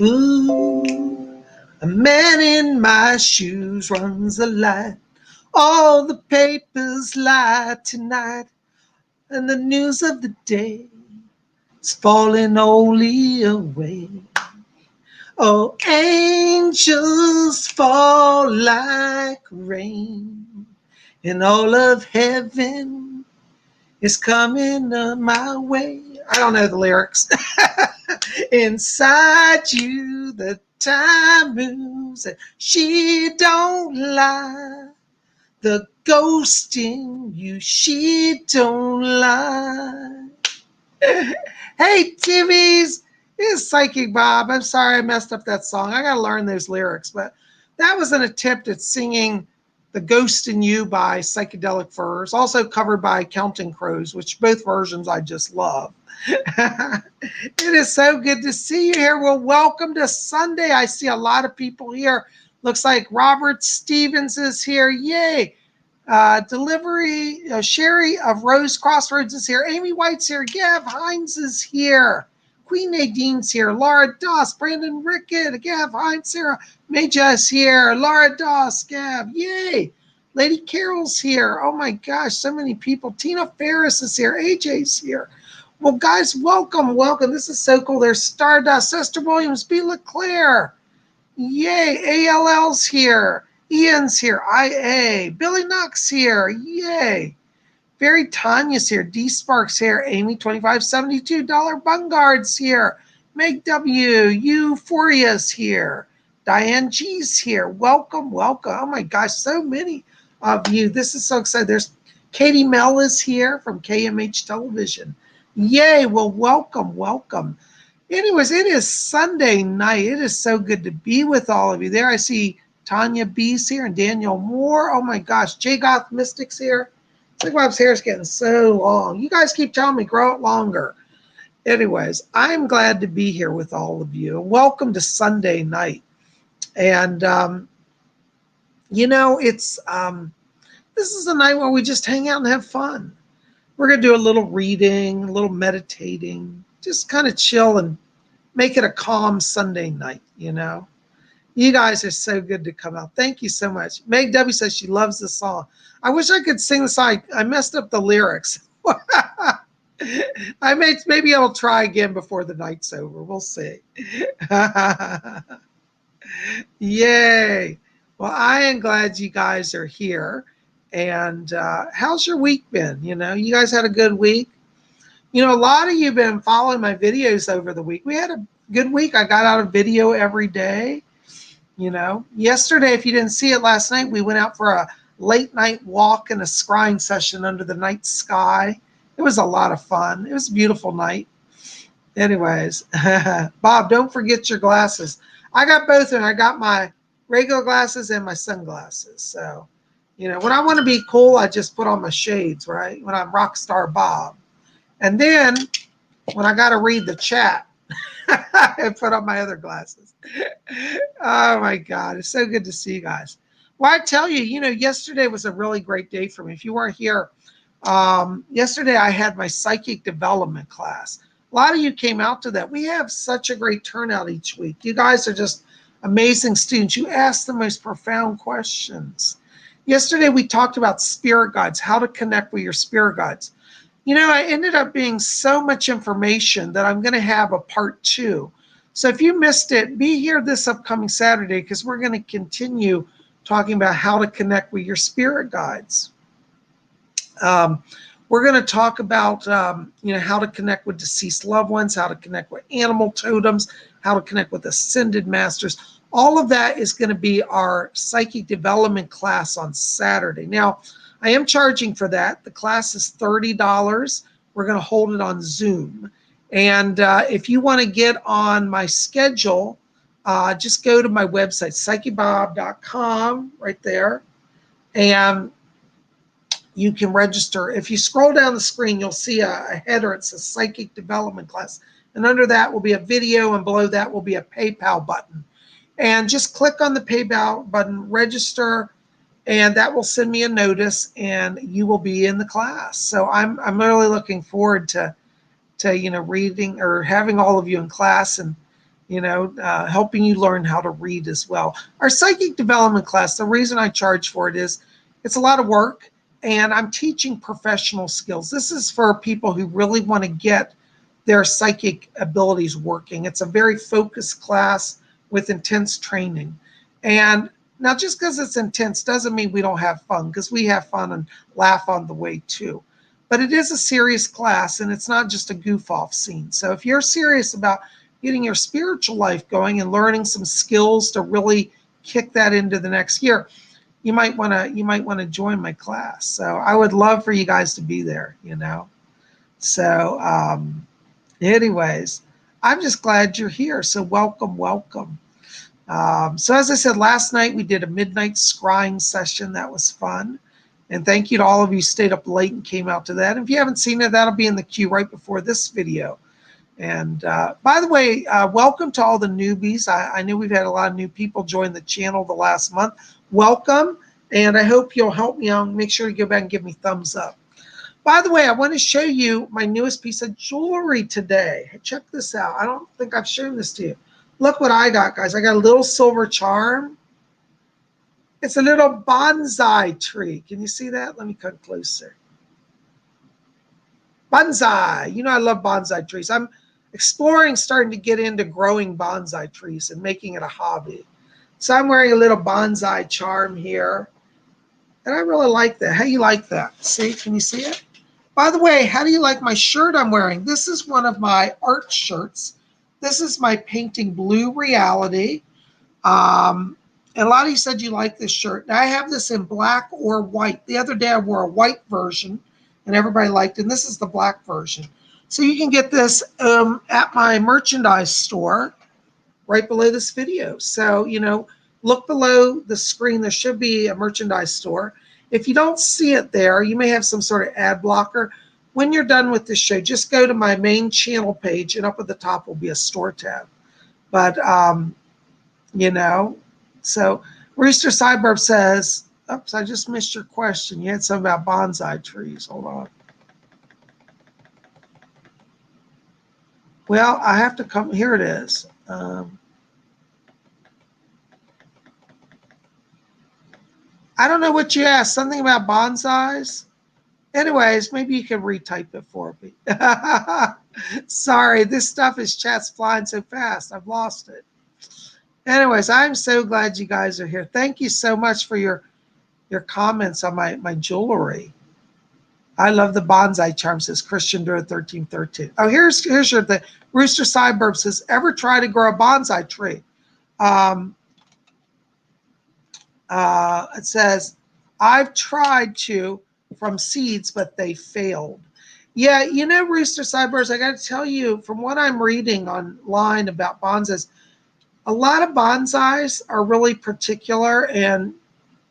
Ooh, a man in my shoes runs the light. All the papers lie tonight, and the news of the day is falling only away. Oh, angels fall like rain, and all of heaven is coming my way. I don't know the lyrics. Inside you, the time moves, and she don't lie. The ghost in you, she don't lie. Hey, TVs, it's Psychic Bob. I'm sorry I messed up that song. I got to learn those lyrics, but that was an attempt at singing The Ghost in You by Psychedelic Furs, also covered by Counting Crows, which both versions I just love. It is so good to see you here. Well, welcome to Sunday. I see a lot of people here. Looks like Robert Stevens is here. Yay. Delivery, Sherry of Rose Crossroads is here. Amy White's here. Gav Hines is here. Queen Nadine's here. Laura Doss, Brandon Rickett, Gav Hines, Sarah Major is here. Laura Doss, Gav, yay. Lady Carol's here. Oh my gosh, so many people. Tina Ferris is here. AJ's here. Well, guys, welcome, welcome. This is so cool. There's Stardust, Sister Williams, B. LeClaire. Yay, ALL's here. Ian's here. IA. Billy Knox here. Yay. Very Tanya's here. D Sparks here. Amy 2572. Dollar Bungard's here. Meg W. Euphoria's here. Diane G's here. Welcome, welcome. Oh my gosh, so many of you. This is so exciting. There's Katie Mell is here from KMH Television. Yay. Well, welcome, welcome. Anyways, it is Sunday night. It is so good to be with all of you. There I see Tanya B's here and Daniel Moore. Oh my gosh, J Goth Mystics here. Psychic Bob's hair is getting so long. You guys keep telling me grow it longer. Anyways, I'm glad to be here with all of you. Welcome to Sunday night. And it's this is a night where we just hang out and have fun. We're gonna do a little reading, a little meditating, just kind of chill and make it a calm Sunday night, You guys are so good to come out. Thank you so much. Meg W says she loves the song. I wish I could sing the song. I messed up the lyrics. Maybe I'll try again before the night's over. We'll see. Yay. Well, I am glad you guys are here. And how's your week been? You guys had a good week? A lot of you have been following my videos over the week. We had a good week. I got out a video every day. Yesterday, if you didn't see it last night, we went out for a late night walk and a scrying session under the night sky. It was a lot of fun. It was a beautiful night. Anyways, Bob, don't forget your glasses. I got both of them. I got my regular glasses and my sunglasses. So, when I want to be cool, I just put on my shades, right? When I'm Rockstar Bob. And then when I got to read the chat, I put on my other glasses. Oh my God, it's so good to see you guys. Well, I tell you, yesterday was a really great day for me. If you weren't here, yesterday I had my psychic development class. A lot of you came out to that. We have such a great turnout each week. You guys are just amazing students. You ask the most profound questions. Yesterday we talked about spirit guides, how to connect with your spirit guides. I ended up being so much information that I'm going to have a part 2. So if you missed it, be here this upcoming Saturday because we're going to continue talking about how to connect with your spirit guides. We're going to talk about, how to connect with deceased loved ones, how to connect with animal totems, how to connect with ascended masters. All of that is going to be our psychic development class on Saturday. Now, I am charging for that. The class is $30. We're going to hold it on Zoom. And if you want to get on my schedule, just go to my website, PsychicBob.com, right there. And you can register. If you scroll down the screen, you'll see a header. It says Psychic Development Class. And under that will be a video, and below that will be a PayPal button. And just click on the PayPal button, register, and that will send me a notice, and you will be in the class. So I'm really looking forward to reading or having all of you in class. And helping you learn how to read as well. Our psychic development class, the reason I charge for it is it's a lot of work, and I'm teaching professional skills. This is for people who really want to get their psychic abilities working. It's a very focused class with intense training. And now, just because it's intense doesn't mean we don't have fun, because we have fun and laugh on the way too. But it is a serious class, and it's not just a goof off scene. So if you're serious about getting your spiritual life going and learning some skills to really kick that into the next year, you might want to join my class. So I would love for you guys to be there. So anyways, I'm just glad you're here. So welcome. So as I said, last night we did a midnight scrying session. That was fun. And thank you to all of you who stayed up late and came out to that. If you haven't seen it, that'll be in the queue right before this video. And by the way, welcome to all the newbies. I know we've had a lot of new people join the channel the last month. Welcome. And I hope you'll help me out. Make sure to go back and give me thumbs up. By the way, I want to show you my newest piece of jewelry today. Check this out. I don't think I've shown this to you. Look what I got, guys. I got a little silver charm. It's a little bonsai tree. Can you see that? Let me come closer. Bonsai. I love bonsai trees. I'm exploring, starting to get into growing bonsai trees and making it a hobby. So I'm wearing a little bonsai charm here. And I really like that. How do you like that? See? Can you see it? By the way, how do you like my shirt I'm wearing? This is one of my art shirts. This is my painting Blue Reality. And a lot of you said you like this shirt. Now I have this in black or white. The other day I wore a white version and everybody liked it. And this is the black version. So you can get this at my merchandise store right below this video. So, look below the screen. There should be a merchandise store. If you don't see it there, you may have some sort of ad blocker. When you're done with this show, just go to my main channel page, and up at the top will be a store tab. But, so Rooster Cyberb says, oops, I just missed your question. You had something about bonsai trees. Hold on. Well, I have to come. Here it is. I don't know what you asked. Something about bonsais? Anyways, maybe you can retype it for me. Sorry, this stuff is chat's flying so fast. I've lost it. Anyways, I'm so glad you guys are here. Thank you so much for your comments on my jewelry. I love the bonsai charm, says Christian Dura 1313. Oh, here's your thing. Rooster Cyberb says, ever try to grow a bonsai tree? It says, I've tried to from seeds, but they failed. Yeah, Rooster Cyberbs, I got to tell you, from what I'm reading online about bonsais, a lot of bonsais are really particular, and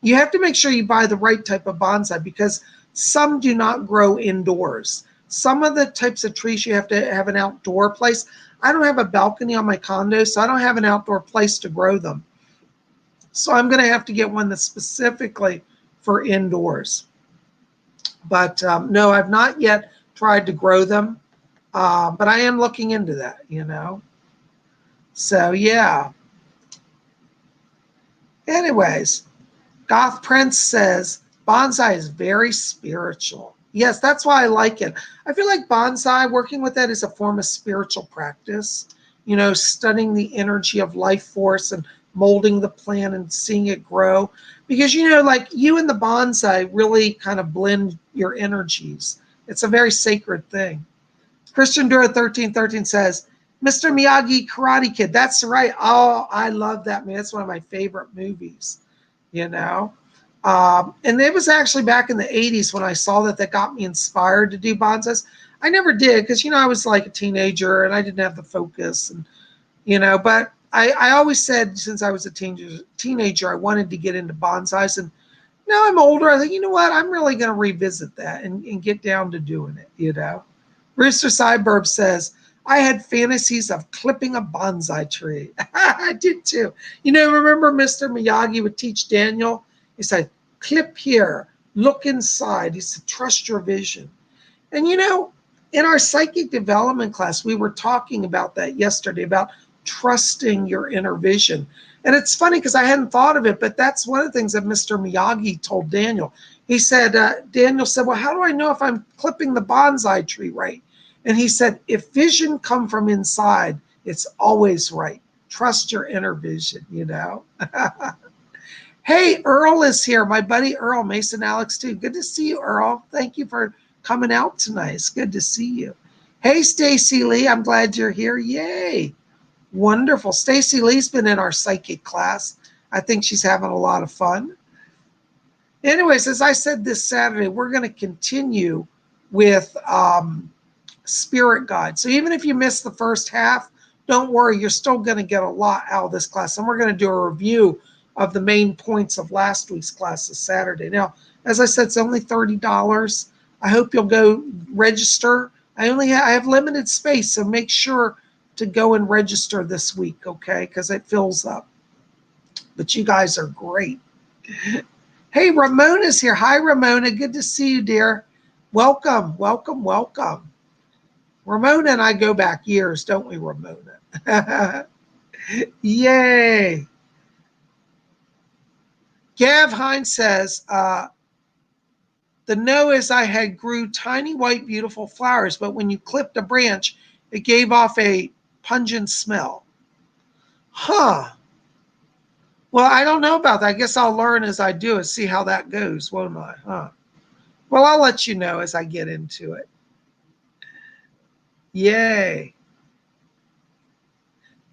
you have to make sure you buy the right type of bonsai because some do not grow indoors. Some of the types of trees you have to have an outdoor place. I don't have a balcony on my condo, so I don't have an outdoor place to grow them. So I'm going to have to get one that's specifically for indoors. But no, I've not yet tried to grow them. But I am looking into that, So, yeah. Anyways, Goth Prince says, bonsai is very spiritual. Yes, that's why I like it. I feel like bonsai, working with that is a form of spiritual practice. Studying the energy of life force and molding the plant and seeing it grow. Because, like you and the bonsai really kind of blend your energies. It's a very sacred thing. Christian Dura 1313 says, Mr. Miyagi Karate Kid. That's right. Oh, I love that, man. It's one of my favorite movies, And it was actually back in the 80s when I saw that got me inspired to do bonsais. I never did because, I was like a teenager and I didn't have the focus. And, but I always said since I was a teenager, I wanted to get into bonsais. And now I'm older. I think, you know what? I'm really going to revisit that and get down to doing it, Rooster Cyberb says, I had fantasies of clipping a bonsai tree. I did too. Remember Mr. Miyagi would teach Daniel? He said, clip here, look inside. He said, trust your vision. And in our psychic development class, we were talking about that yesterday, about trusting your inner vision. And it's funny because I hadn't thought of it, but that's one of the things that Mr. Miyagi told Daniel. He said, Daniel said, well, how do I know if I'm clipping the bonsai tree right? And he said, if vision come from inside, it's always right. Trust your inner vision, you know? Hey, Earl is here. My buddy Earl, Mason Alex too. Good to see you, Earl. Thank you for coming out tonight. It's good to see you. Hey, Stacy Lee, I'm glad you're here. Yay. Wonderful. Stacy Lee's been in our psychic class. I think she's having a lot of fun. Anyways, as I said this Saturday, we're going to continue with spirit guide. So even if you missed the first half, don't worry, you're still going to get a lot out of this class. And we're going to do a review of the main points of last week's class this Saturday. Now, as I said, it's only $30. I hope you'll go register. I have limited space, so make sure to go and register this week, okay? Because it fills up. But you guys are great. Hey, Ramona's here. Hi, Ramona. Good to see you, dear. Welcome, welcome, welcome. Ramona and I go back years, don't we, Ramona? Yay. Gav Hines says, the no is I had grew tiny white beautiful flowers, but when you clipped a branch, it gave off a pungent smell. Huh. Well, I don't know about that. I guess I'll learn as I do and see how that goes, won't I? Huh. Well, I'll let you know as I get into it. Yay.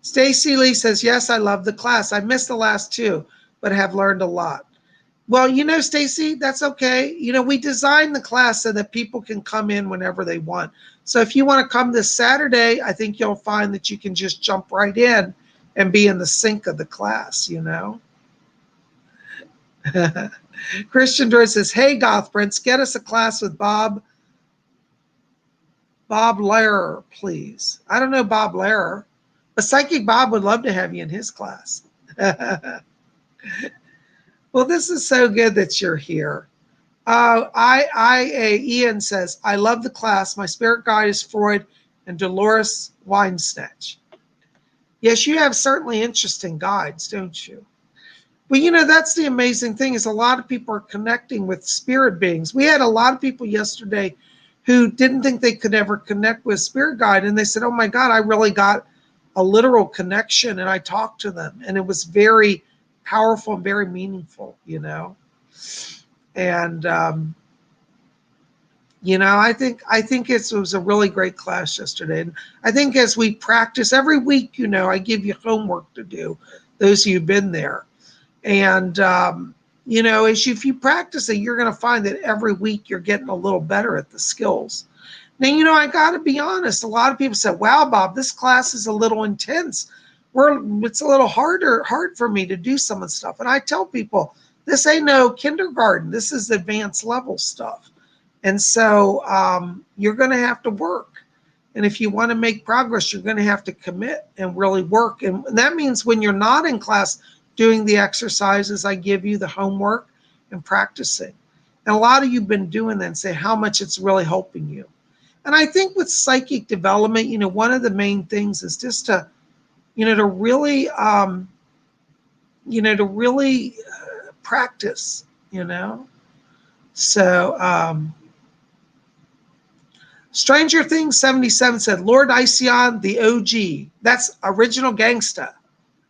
Stacy Lee says, yes, I love the class. I missed the last two, but have learned a lot. Well, you know, Stacy, that's okay. You know, we designed the class so that people can come in whenever they want. So if you want to come this Saturday, I think you'll find that you can just jump right in and be in the sync of the class, you know. Christian Droid says, hey, Goth Prince, get us a class with Bob Lehrer, please. I don't know Bob Lehrer, but Psychic Bob would love to have you in his class. Well, this is so good that you're here. Ian says, I love the class. My spirit guide is Freud and Dolores Weinsnatch. Yes, you have certainly interesting guides, don't you? Well, you know, that's the amazing thing is a lot of people are connecting with spirit beings. We had a lot of people yesterday who didn't think they could ever connect with spirit guide. And they said, oh my God, I really got a literal connection. And I talked to them and it was very powerful and very meaningful, you know. And, you know, I think it was a really great class yesterday. And I think as we practice every week, you know, I give you homework to do, those of you who've been there. And, you know, if you practice it, you're going to find that every week you're getting a little better at the skills. Now, you know, I got to be honest. A lot of people said, wow, Bob, this class is a little intense. It's a little hard for me to do some of the stuff. And I tell people, this ain't no kindergarten. This is advanced level stuff. And so you're going to have to work. And if you want to make progress, you're going to have to commit and really work. And that means when you're not in class doing the exercises I give you, the homework, and practicing. And a lot of you have been doing that and say how much it's really helping you. And I think with psychic development, you know, one of the main things is just to, you know, to really practice, you know. So Stranger Things 77 said, Lord Iceon, the OG. That's original gangsta.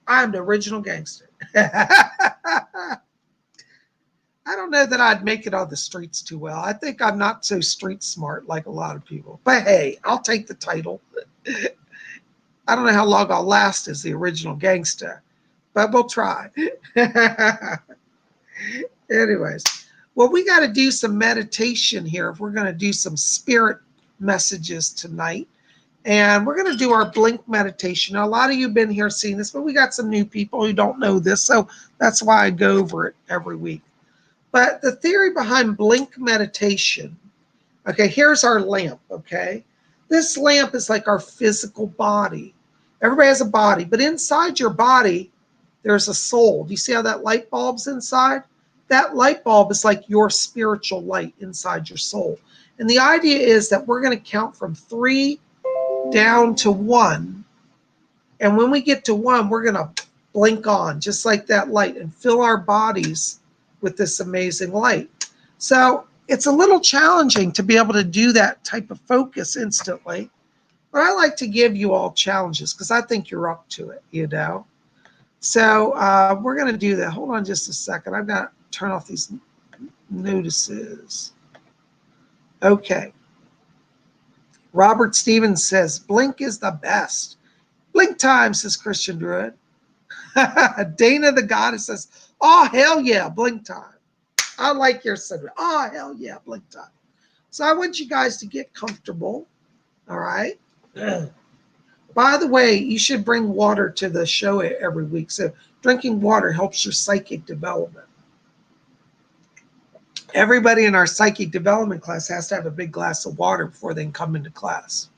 I'm the original gangster. I don't know that I'd make it on the streets too well. I think I'm not so street smart like a lot of people. But hey, I'll take the title. I don't know how long I'll last as the original gangster, but we'll try. Anyways, well, we got to do some meditation here if we're going to do some spirit messages tonight. And we're going to do our blink meditation. Now, a lot of you have been here seeing this, but we got some new people who don't know this. So that's why I go over it every week. But the theory behind blink meditation, okay, here's our lamp, okay? This lamp is like our physical body. Everybody has a body, but inside your body, there's a soul. Do you see how that light bulb's inside? That light bulb is like your spiritual light inside your soul. And the idea is that we're going to count from 3 down to 1. And when we get to 1, we're going to blink on just like that light and fill our bodies with this amazing light. So it's a little challenging to be able to do that type of focus instantly. But I like to give you all challenges because I think you're up to it, you know. So we're going to do that. Hold on just a second. I've got to turn off these notices. Okay. Robert Stevens says, blink is the best. Blink time, says Christian Druid. Dana the Goddess says, oh, hell yeah, blink time. I like your sentiment. Oh, hell yeah, blink time. So I want you guys to get comfortable, all right? By the way, you should bring water to the show every week. So drinking water helps your psychic development. Everybody in our psychic development class has to have a big glass of water before they can come into class.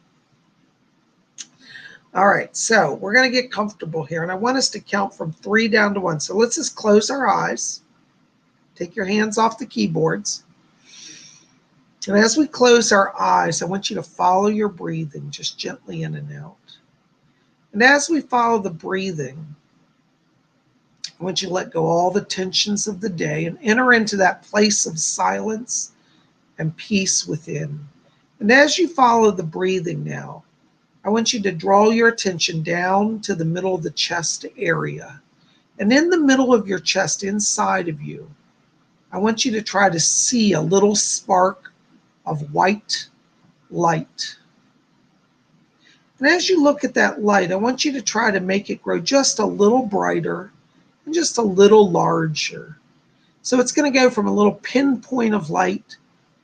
All right, so we're going to get comfortable here, and I want us to count from 3 down to 1. So let's just close our eyes. Take your hands off the keyboards. And as we close our eyes, I want you to follow your breathing, just gently in and out. And as we follow the breathing, I want you to let go all the tensions of the day and enter into that place of silence and peace within. And as you follow the breathing now, I want you to draw your attention down to the middle of the chest area. And in the middle of your chest, inside of you, I want you to try to see a little spark of white light. And as you look at that light, I want you to try to make it grow just a little brighter and just a little larger. So it's going to go from a little pinpoint of light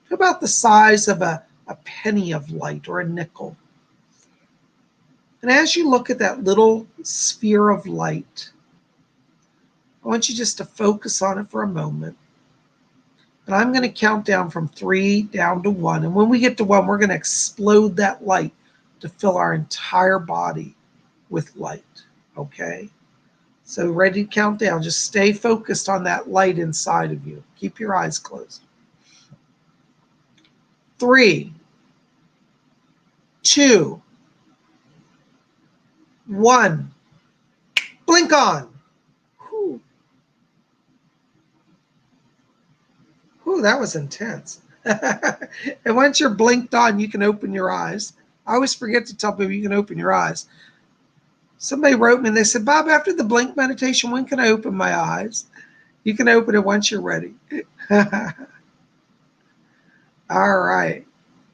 to about the size of a penny of light or a nickel. And as you look at that little sphere of light, I want you just to focus on it for a moment. And I'm going to count down from 3 down to 1. And when we get to 1, we're going to explode that light to fill our entire body with light. Okay? So ready to count down. Just stay focused on that light inside of you. Keep your eyes closed. 3, 2, 1. Blink on. Whew. Whew, that was intense. And once you're blinked on, you can open your eyes. I always forget to tell people you can open your eyes. Somebody wrote me and they said, Bob, after the blink meditation, when can I open my eyes? You can open it once you're ready. All right.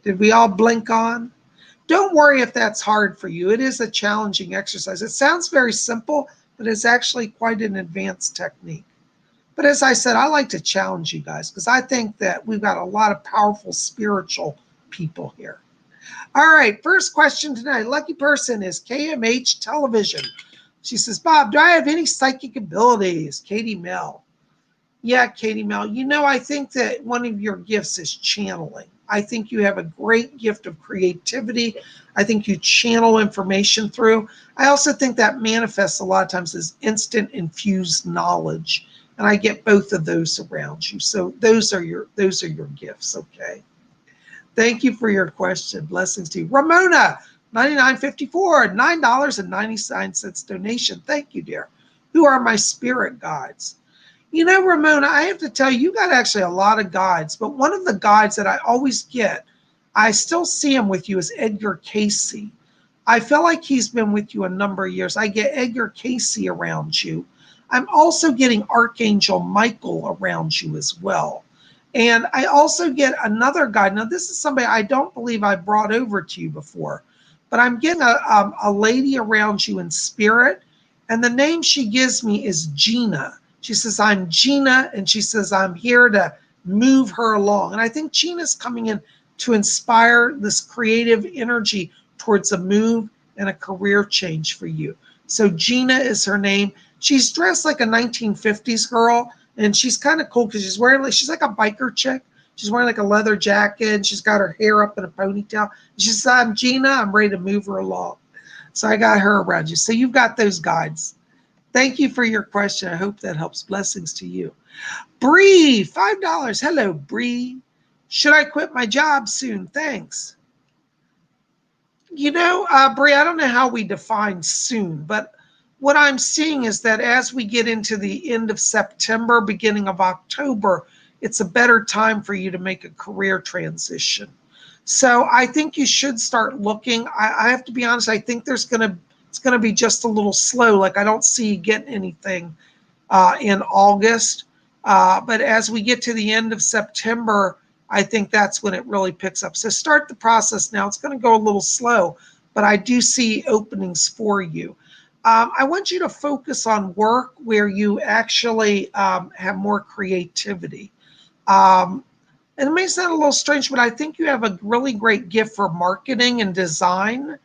Did we all blink on? Don't worry if that's hard for you. It is a challenging exercise. It sounds very simple, but it's actually quite an advanced technique. But as I said, I like to challenge you guys because I think that we've got a lot of powerful spiritual people here. All right, first question tonight. Lucky person is KMH Television. She says, Bob, do I have any psychic abilities? Katie Mel. Yeah, Katie Mel. You know, I think that one of your gifts is channeling. I think you have a great gift of creativity. I think you channel information through. I also think that manifests a lot of times as instant infused knowledge. And I get both of those around you. So those are your gifts, okay? Thank you for your question. Blessings to you. Ramona, $99.54, $9.99 donation. Thank you, dear. Who are my spirit guides? You know, Ramona, I have to tell you, you got actually a lot of guides, but one of the guides that I always get, I still see him with you, is Edgar Casey. I feel like he's been with you a number of years. I get Edgar Casey around you. I'm also getting Archangel Michael around you as well. And I also get another guide. Now, this is somebody I don't believe I brought over to you before, but I'm getting a lady around you in spirit, and the name she gives me is Gina. She says, I'm Gina, and she says, I'm here to move her along. And I think Gina's coming in to inspire this creative energy towards a move and a career change for you. So Gina is her name. She's dressed like a 1950s girl, and she's kind of cool because she's like a biker chick. She's wearing like a leather jacket, and she's got her hair up in a ponytail. She says, I'm Gina. I'm ready to move her along. So I got her around you. So you've got those guides. Thank you for your question. I hope that helps. Blessings to you. Bree, $5. Hello, Bree. Should I quit my job soon? Thanks. Bree, I don't know how we define soon, but what I'm seeing is that as we get into the end of September, beginning of October, it's a better time for you to make a career transition. So I think you should start looking. I have to be honest, I think it's gonna be just a little slow. Like I don't see you getting anything in August. But as we get to the end of September, I think that's when it really picks up. So start the process now. It's going to go a little slow, but I do see openings for you. I want you to focus on work where you actually have more creativity. And it may sound a little strange, but I think you have a really great gift for marketing and design.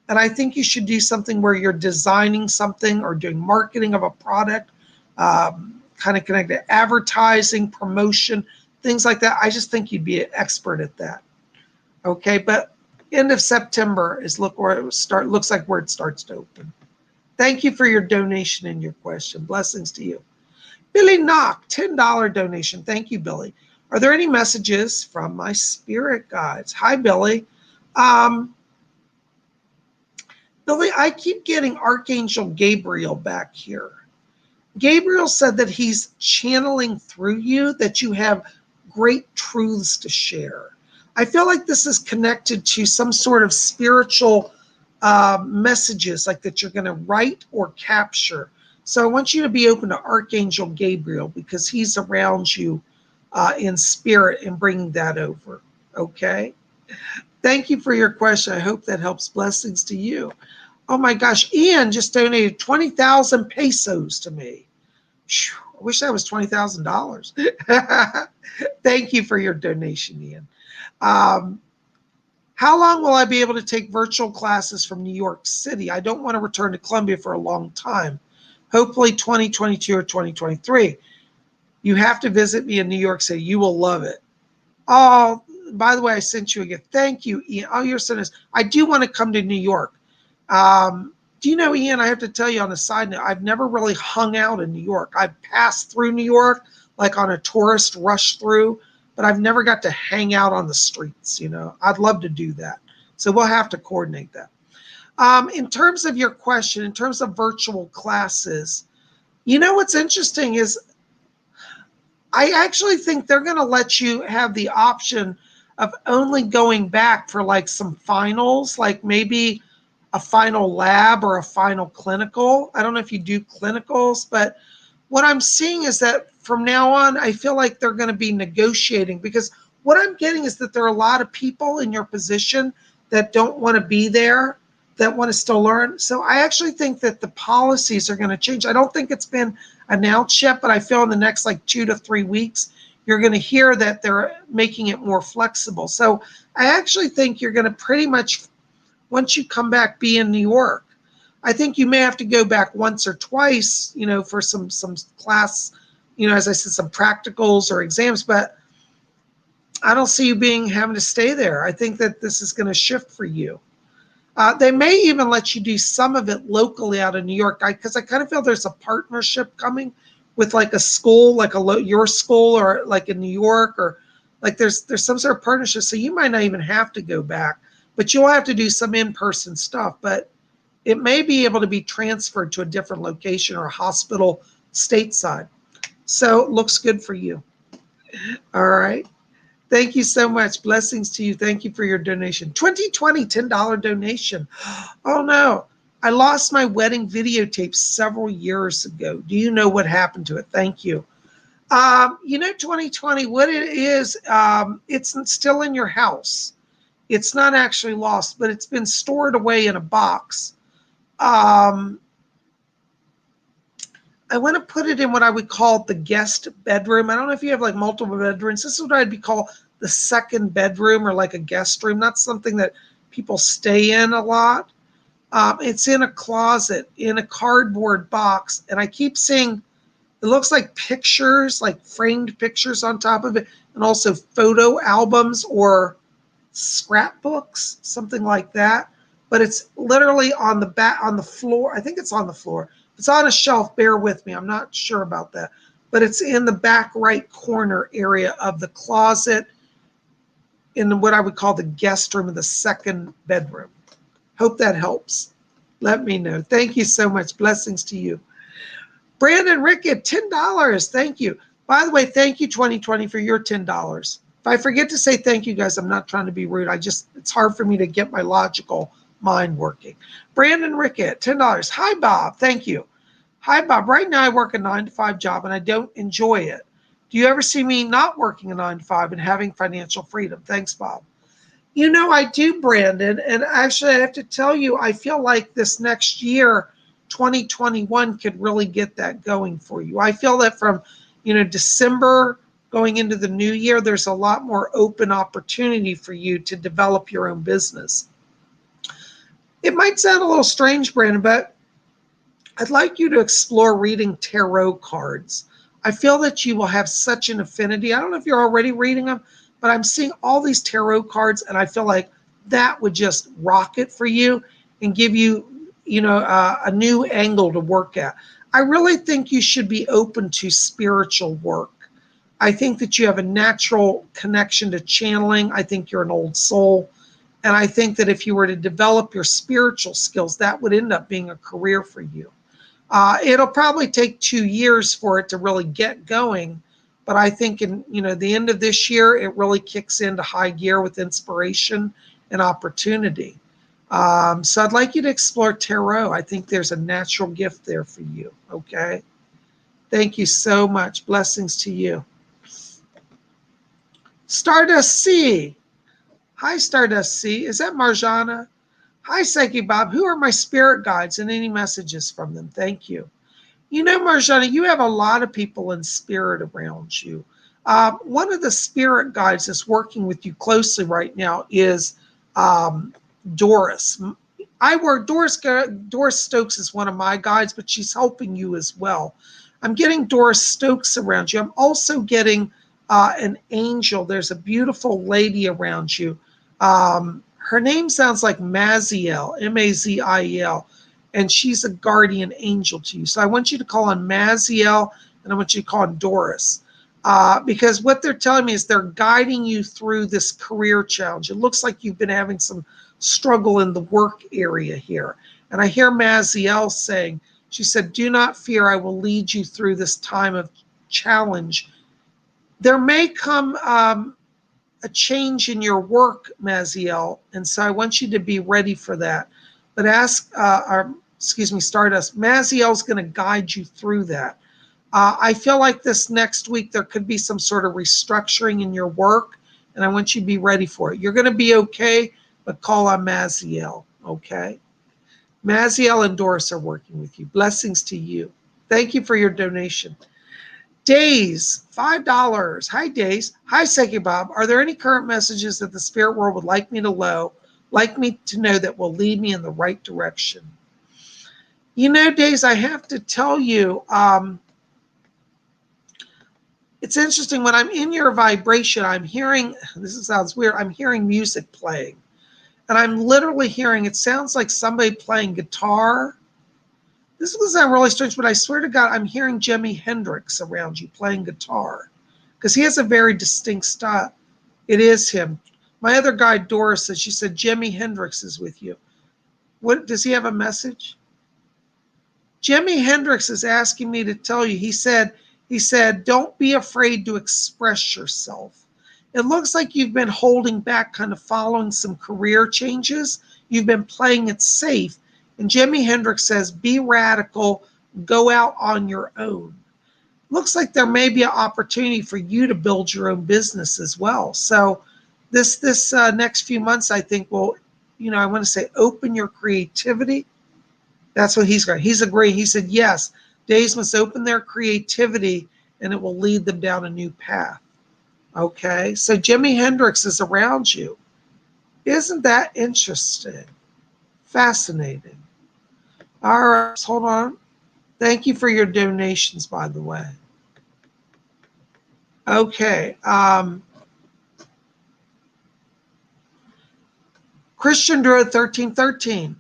And I think you should do something where you're designing something or doing marketing of a product, kind of connected to advertising, promotion, things like that. I just think you'd be an expert at that. Okay, but end of September is looks like where it starts to open. Thank you for your donation and your question. Blessings to you. Billy Knock, $10 donation. Thank you, Billy. Are there any messages from my spirit guides? Hi, Billy. Billy, I keep getting Archangel Gabriel back here. Gabriel said that he's channeling through you, that you have great truths to share. I feel like this is connected to some sort of spiritual messages like that you're going to write or capture. So I want you to be open to Archangel Gabriel because he's around you in spirit and bringing that over. Okay? Thank you for your question. I hope that helps. Blessings to you. Oh my gosh, Ian just donated 20,000 pesos to me. I wish that was $20,000. Thank you for your donation, Ian. How long will I be able to take virtual classes from New York City? I don't want to return to Columbia for a long time. Hopefully 2022 or 2023. You have to visit me in New York City. You will love it. Oh, by the way, I sent you a gift. Thank you, Ian. Oh, you're so nice. I do want to come to New York. Do you know, Ian, I have to tell you on a side note, I've never really hung out in New York. I've passed through New York, like on a tourist rush through, but I've never got to hang out on the streets, I'd love to do that. So we'll have to coordinate that. In terms of your question, in terms of virtual classes, what's interesting is I actually think they're going to let you have the option of only going back for like some finals, like maybe a final lab or a final clinical. I don't know if you do clinicals, but what I'm seeing is that from now on, I feel like they're going to be negotiating because what I'm getting is that there are a lot of people in your position that don't want to be there, that want to still learn. So I actually think that the policies are going to change. I don't think it's been announced yet, but I feel in the next like 2 to 3 weeks, you're going to hear that they're making it more flexible. So I actually think you're going to pretty much, once you come back, be in New York. I think you may have to go back once or twice, for some class, as I said, some practicals or exams, but I don't see you having to stay there. I think that this is going to shift for you. They may even let you do some of it locally out of New York, because I kind of feel there's a partnership coming with like a school, like your school, or like in New York, or like there's some sort of partnership. So you might not even have to go back, but you'll have to do some in-person stuff. But it may be able to be transferred to a different location or a hospital stateside. So it looks good for you. All right. Thank you so much. Blessings to you. Thank you for your donation. 2020 $10 donation. Oh no, I lost my wedding videotape several years ago. Do you know what happened to it? Thank you. 2020, what it is, it's still in your house. It's not actually lost, but it's been stored away in a box. I want to put it in what I would call the guest bedroom. I don't know if you have like multiple bedrooms. This is what I'd be called the second bedroom, or like a guest room. Not something that people stay in a lot. It's in a closet in a cardboard box. And I keep seeing, it looks like pictures, like framed pictures on top of it, and also photo albums or scrapbooks, something like that. But it's literally on the floor. I think it's on the floor. It's on a shelf. Bear with me. I'm not sure about that. But it's in the back right corner area of the closet in what I would call the guest room of the second bedroom. Hope that helps. Let me know. Thank you so much. Blessings to you. Brandon Rickett, $10. Thank you. By the way, thank you 2020 for your $10. If I forget to say thank you, guys, I'm not trying to be rude. It's hard for me to get my logical mind working. Brandon Rickett, $10. Hi, Bob. Thank you. Hi, Bob. Right now I work a 9-to-5 job and I don't enjoy it. Do you ever see me not working a 9-to-5 and having financial freedom? Thanks, Bob. I do, Brandon. And actually, I have to tell you, I feel like this next year, 2021, could really get that going for you. I feel that from, December going into the new year, there's a lot more open opportunity for you to develop your own business. It might sound a little strange, Brandon, but I'd like you to explore reading tarot cards. I feel that you will have such an affinity. I don't know if you're already reading them, but I'm seeing all these tarot cards, and I feel like that would just rock it for you and give you, a new angle to work at. I really think you should be open to spiritual work. I think that you have a natural connection to channeling. I think you're an old soul. And I think that if you were to develop your spiritual skills, that would end up being a career for you. It'll probably take 2 years for it to really get going. But I think in the end of this year, it really kicks into high gear with inspiration and opportunity. So I'd like you to explore tarot. I think there's a natural gift there for you. Okay. Thank you so much. Blessings to you. Stardust C. Hi, Stardust C. Is that Marjana? Hi, Psychic Bob. Who are my spirit guides and any messages from them? Thank you. Marjana, you have a lot of people in spirit around you. One of the spirit guides that's working with you closely right now is Doris. Doris Stokes is one of my guides, but she's helping you as well. I'm getting Doris Stokes around you. I'm also getting an angel. There's a beautiful lady around you. Her name sounds like Maziel, Maziel, and she's a guardian angel to you. So I want you to call on Maziel, and I want you to call on Doris. Because what they're telling me is they're guiding you through this career challenge. It looks like you've been having some struggle in the work area here. And I hear Maziel saying, she said, do not fear, I will lead you through this time of challenge. There may come a change in your work, Maziel, and so I want you to be ready for that. But Stardust, Maziel's going to guide you through that. I feel like this next week there could be some sort of restructuring in your work, and I want you to be ready for it. You're going to be okay, but call on Maziel, okay? Maziel and Doris are working with you. Blessings to you. Thank you for your donation. Days, $5. Hi, Days. Hi, Psychic Bob. Are there any current messages that the spirit world would like me to know that will lead me in the right direction? Days, I have to tell you, it's interesting. When I'm in your vibration, I'm hearing, this sounds weird, I'm hearing music playing. And I'm literally hearing, it sounds like somebody playing guitar. This will sound really strange, but I swear to God, I'm hearing Jimi Hendrix around you playing guitar. Because he has a very distinct style. It is him. My other guide, Doris, she said, Jimi Hendrix is with you. What does he have a message? Jimi Hendrix is asking me to tell you, he said, don't be afraid to express yourself. It looks like you've been holding back, kind of following some career changes. You've been playing it safe. And Jimi Hendrix says, be radical, go out on your own. Looks like there may be an opportunity for you to build your own business as well. So this next few months, I think will, I want to say open your creativity. That's what he's going. He's agreeing. He said, yes, days must open their creativity and it will lead them down a new path. Okay, so Jimi Hendrix is around you. Isn't that interesting? Fascinating. All right, hold on. Thank you for your donations, by the way. Okay. Christian Drew 1313.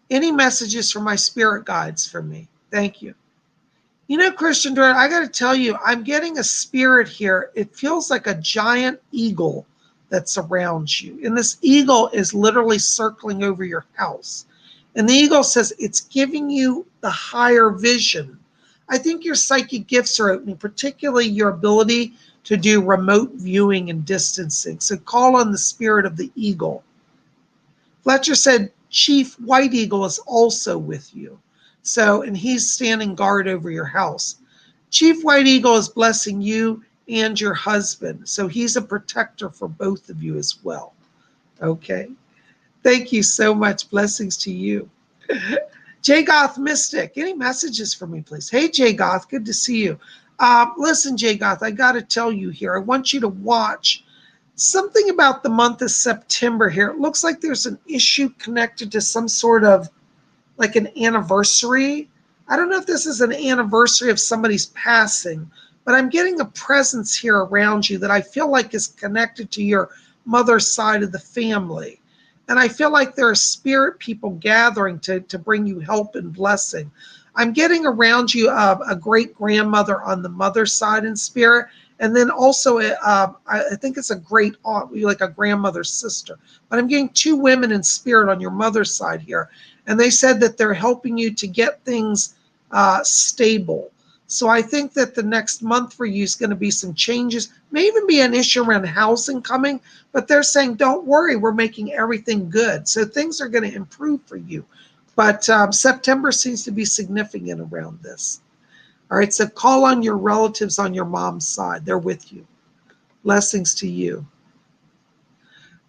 Any messages from my spirit guides for me? Thank you. Christian Drew, I got to tell you, I'm getting a spirit here. It feels like a giant eagle that's around you. And this eagle is literally circling over your house. And the eagle says it's giving you the higher vision. I think your psychic gifts are opening, particularly your ability to do remote viewing and distancing. So call on the spirit of the eagle. Fletcher said Chief White Eagle is also with you. So, and he's standing guard over your house. Chief White Eagle is blessing you and your husband. So he's a protector for both of you as well. Okay. Thank you so much. Blessings to you. J Goth Mystic, any messages for me, please? Hey, J Goth, good to see you. Listen, J Goth, I got to tell you here, I want you to watch something about the month of September here. It looks like there's an issue connected to some sort of like an anniversary. I don't know if this is an anniversary of somebody's passing, but I'm getting a presence here around you that I feel like is connected to your mother's side of the family. And I feel like there are spirit people gathering to bring you help and blessing. I'm getting around you a great grandmother on the mother's side in spirit. And then also, I think it's a great aunt, like a grandmother's sister. But I'm getting two women in spirit on your mother's side here. And they said that they're helping you to get things stable. So I think that the next month for you is going to be some changes. May even be an issue around housing coming. But they're saying, don't worry, we're making everything good. So things are going to improve for you. But September seems to be significant around this. All right, so call on your relatives on your mom's side. They're with you. Blessings to you.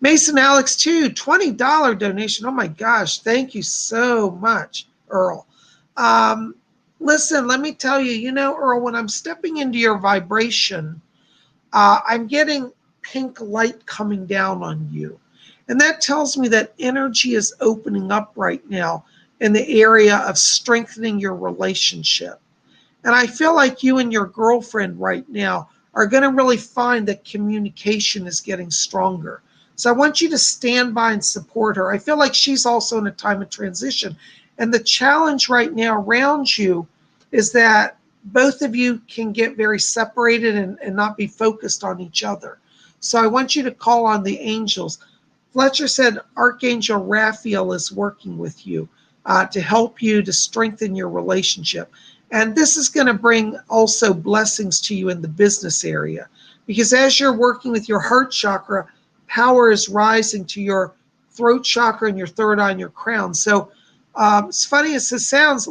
Mason Alex, too, $20 donation. Oh, my gosh. Thank you so much, Earl. Listen, let me tell you, Earl, when I'm stepping into your vibration, I'm getting pink light coming down on you. And that tells me that energy is opening up right now in the area of strengthening your relationship. And I feel like you and your girlfriend right now are going to really find that communication is getting stronger. So I want you to stand by and support her. I feel like she's also in a time of transition. And the challenge right now around you is that both of you can get very separated and not be focused on each other. So I want you to call on the angels. Fletcher said Archangel Raphael is working with you to help you to strengthen your relationship. And this is going to bring also blessings to you in the business area. Because as you're working with your heart chakra, power is rising to your throat chakra and your third eye and your crown. So as funny as this sounds,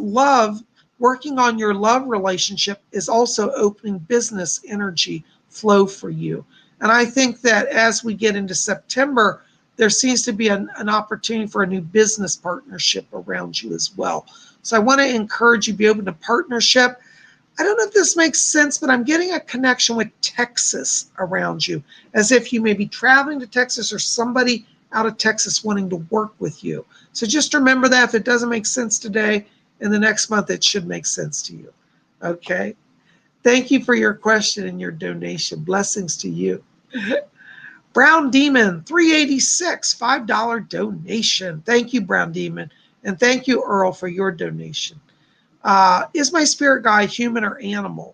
working on your love relationship is also opening business energy flow for you. And I think that as we get into September, there seems to be an opportunity for a new business partnership around you as well. So I want to encourage you to be open to partnership. I don't know if this makes sense, but I'm getting a connection with Texas around you, as if you may be traveling to Texas or somebody out of Texas wanting to work with you. So just remember that if it doesn't make sense today, in the next month, it should make sense to you. Okay? Thank you for your question and your donation. Blessings to you. Brown Demon, $3.86, $5 donation. Thank you, Brown Demon. And thank you, Earl, for your donation. Is my spirit guide human or animal?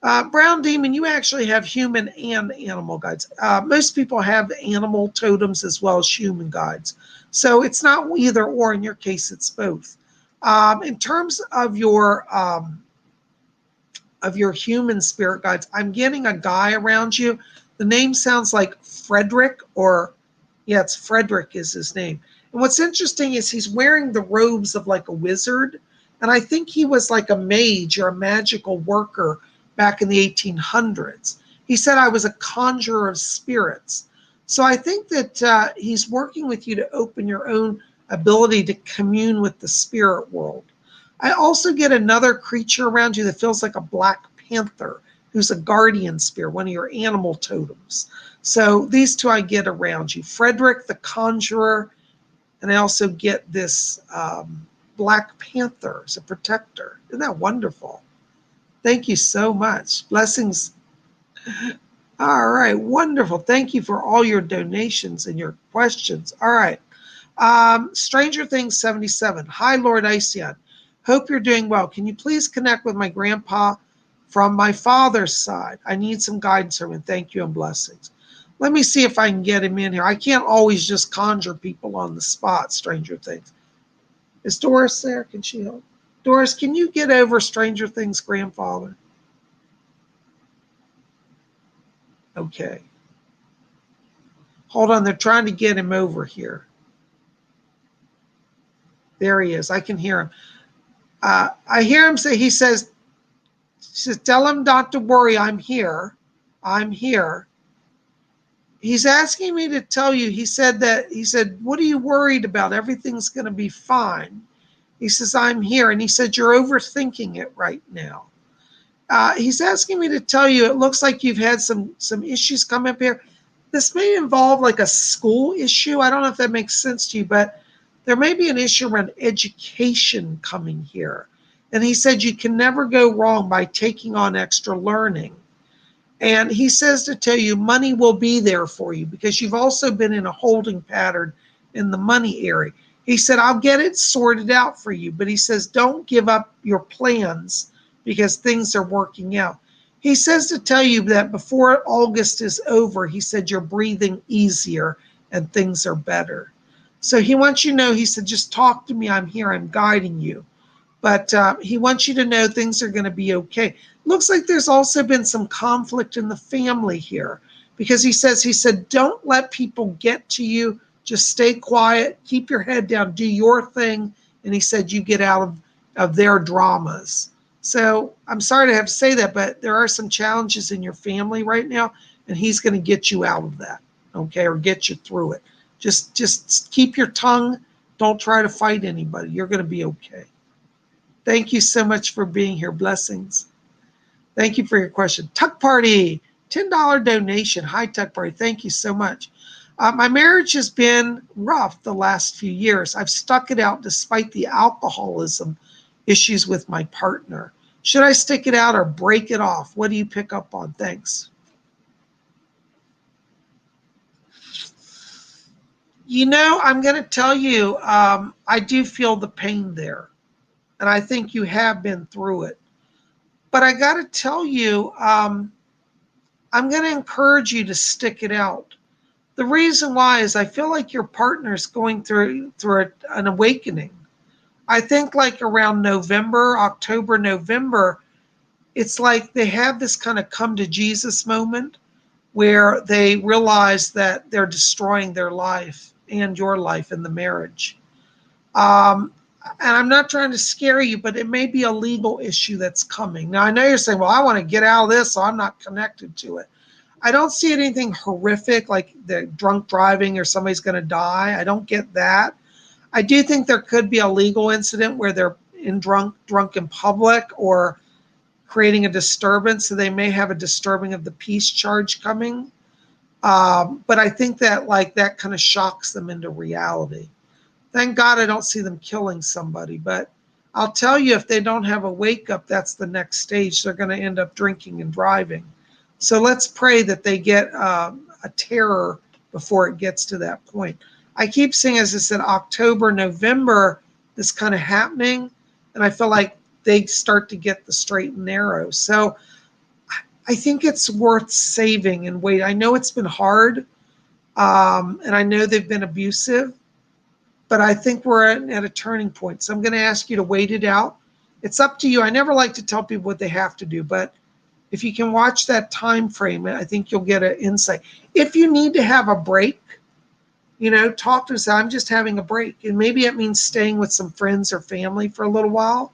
Brown Demon, you actually have human and animal guides. Most people have animal totems as well as human guides. So it's not either or. In your case, it's both. In terms of your human spirit guides, I'm getting a guy around you. The name sounds like Frederick, it's Frederick is his name. And what's interesting is he's wearing the robes of like a wizard. And I think he was like a mage or a magical worker back in the 1800s. He said, I was a conjurer of spirits. So I think that he's working with you to open your own ability to commune with the spirit world. I also get another creature around you that feels like a black panther, who's a guardian spirit, one of your animal totems. So these two I get around you. Frederick the conjurer, and I also get this black panther as a protector. Isn't that wonderful? Thank you so much. Blessings. All right, wonderful. Thank you for all your donations and your questions. All right. Stranger Things 77. Hi, Lord Iceon. Hope you're doing well. Can you please connect with my grandpa from my father's side? I need some guidance from him. Thank you and blessings. Let me see if I can get him in here. I can't always just conjure people on the spot, Stranger Things. Is Doris there? Can she help? Doris, can you get over Stranger Things' grandfather? Okay. Hold on, they're trying to get him over here. There he is. I can hear him. I hear him say, he says, tell him not to worry, I'm here. I'm here. He's asking me to tell you, he said, what are you worried about? Everything's going to be fine. He says, I'm here. And he said, you're overthinking it right now. He's asking me to tell you, it looks like you've had some issues come up here. This may involve like a school issue. I don't know if that makes sense to you, but there may be an issue around education coming here. And he said you can never go wrong by taking on extra learning. And he says to tell you money will be there for you because you've also been in a holding pattern in the money area. He said, I'll get it sorted out for you. But he says, don't give up your plans because things are working out. He says to tell you that before August is over, he said, you're breathing easier and things are better. So he wants you to know, he said, just talk to me. I'm here. I'm guiding you. But he wants you to know things are going to be okay. Looks like there's also been some conflict in the family here because he said, don't let people get to you. Just stay quiet, keep your head down, do your thing. And he said, you get out of their dramas. So I'm sorry to have to say that, but there are some challenges in your family right now, and he's going to get you out of that, okay, or get you through it. Just keep your tongue. Don't try to fight anybody. You're going to be okay. Thank you so much for being here. Blessings. Thank you for your question. Tuck Party, $10 donation. Hi, Tuck Party. Thank you so much. My marriage has been rough the last few years. I've stuck it out despite the alcoholism issues with my partner. Should I stick it out or break it off? What do you pick up on? Thanks. You know, I'm going to tell you, I do feel the pain there. And I think you have been through it. But I got to tell you, I'm going to encourage you to stick it out. The reason why is I feel like your partner is going through an awakening. I think like around October, November, it's like they have this kind of come to Jesus moment where they realize that they're destroying their life and your life in the marriage. And I'm not trying to scare you, but it may be a legal issue that's coming. Now, I know you're saying, well, I want to get out of this, so I'm not connected to it. I don't see anything horrific like the drunk driving or somebody's going to die. I don't get that. I do think there could be a legal incident where they're drunk in public or creating a disturbance. So they may have a disturbing of the peace charge coming. But I think that that kind of shocks them into reality. Thank God I don't see them killing somebody. But I'll tell you, if they don't have a wake up, that's the next stage. They're going to end up drinking and driving. So let's pray that they get a terror before it gets to that point. I keep seeing, as I said, October, November, this kind of happening. And I feel like they start to get the straight and narrow. So I think it's worth saving and wait. I know it's been hard. And I know they've been abusive. But I think we're at a turning point. So I'm going to ask you to wait it out. It's up to you. I never like to tell people what they have to do. But if you can watch that time frame, I think you'll get an insight. If you need to have a break, talk to us. I'm just having a break. And maybe it means staying with some friends or family for a little while.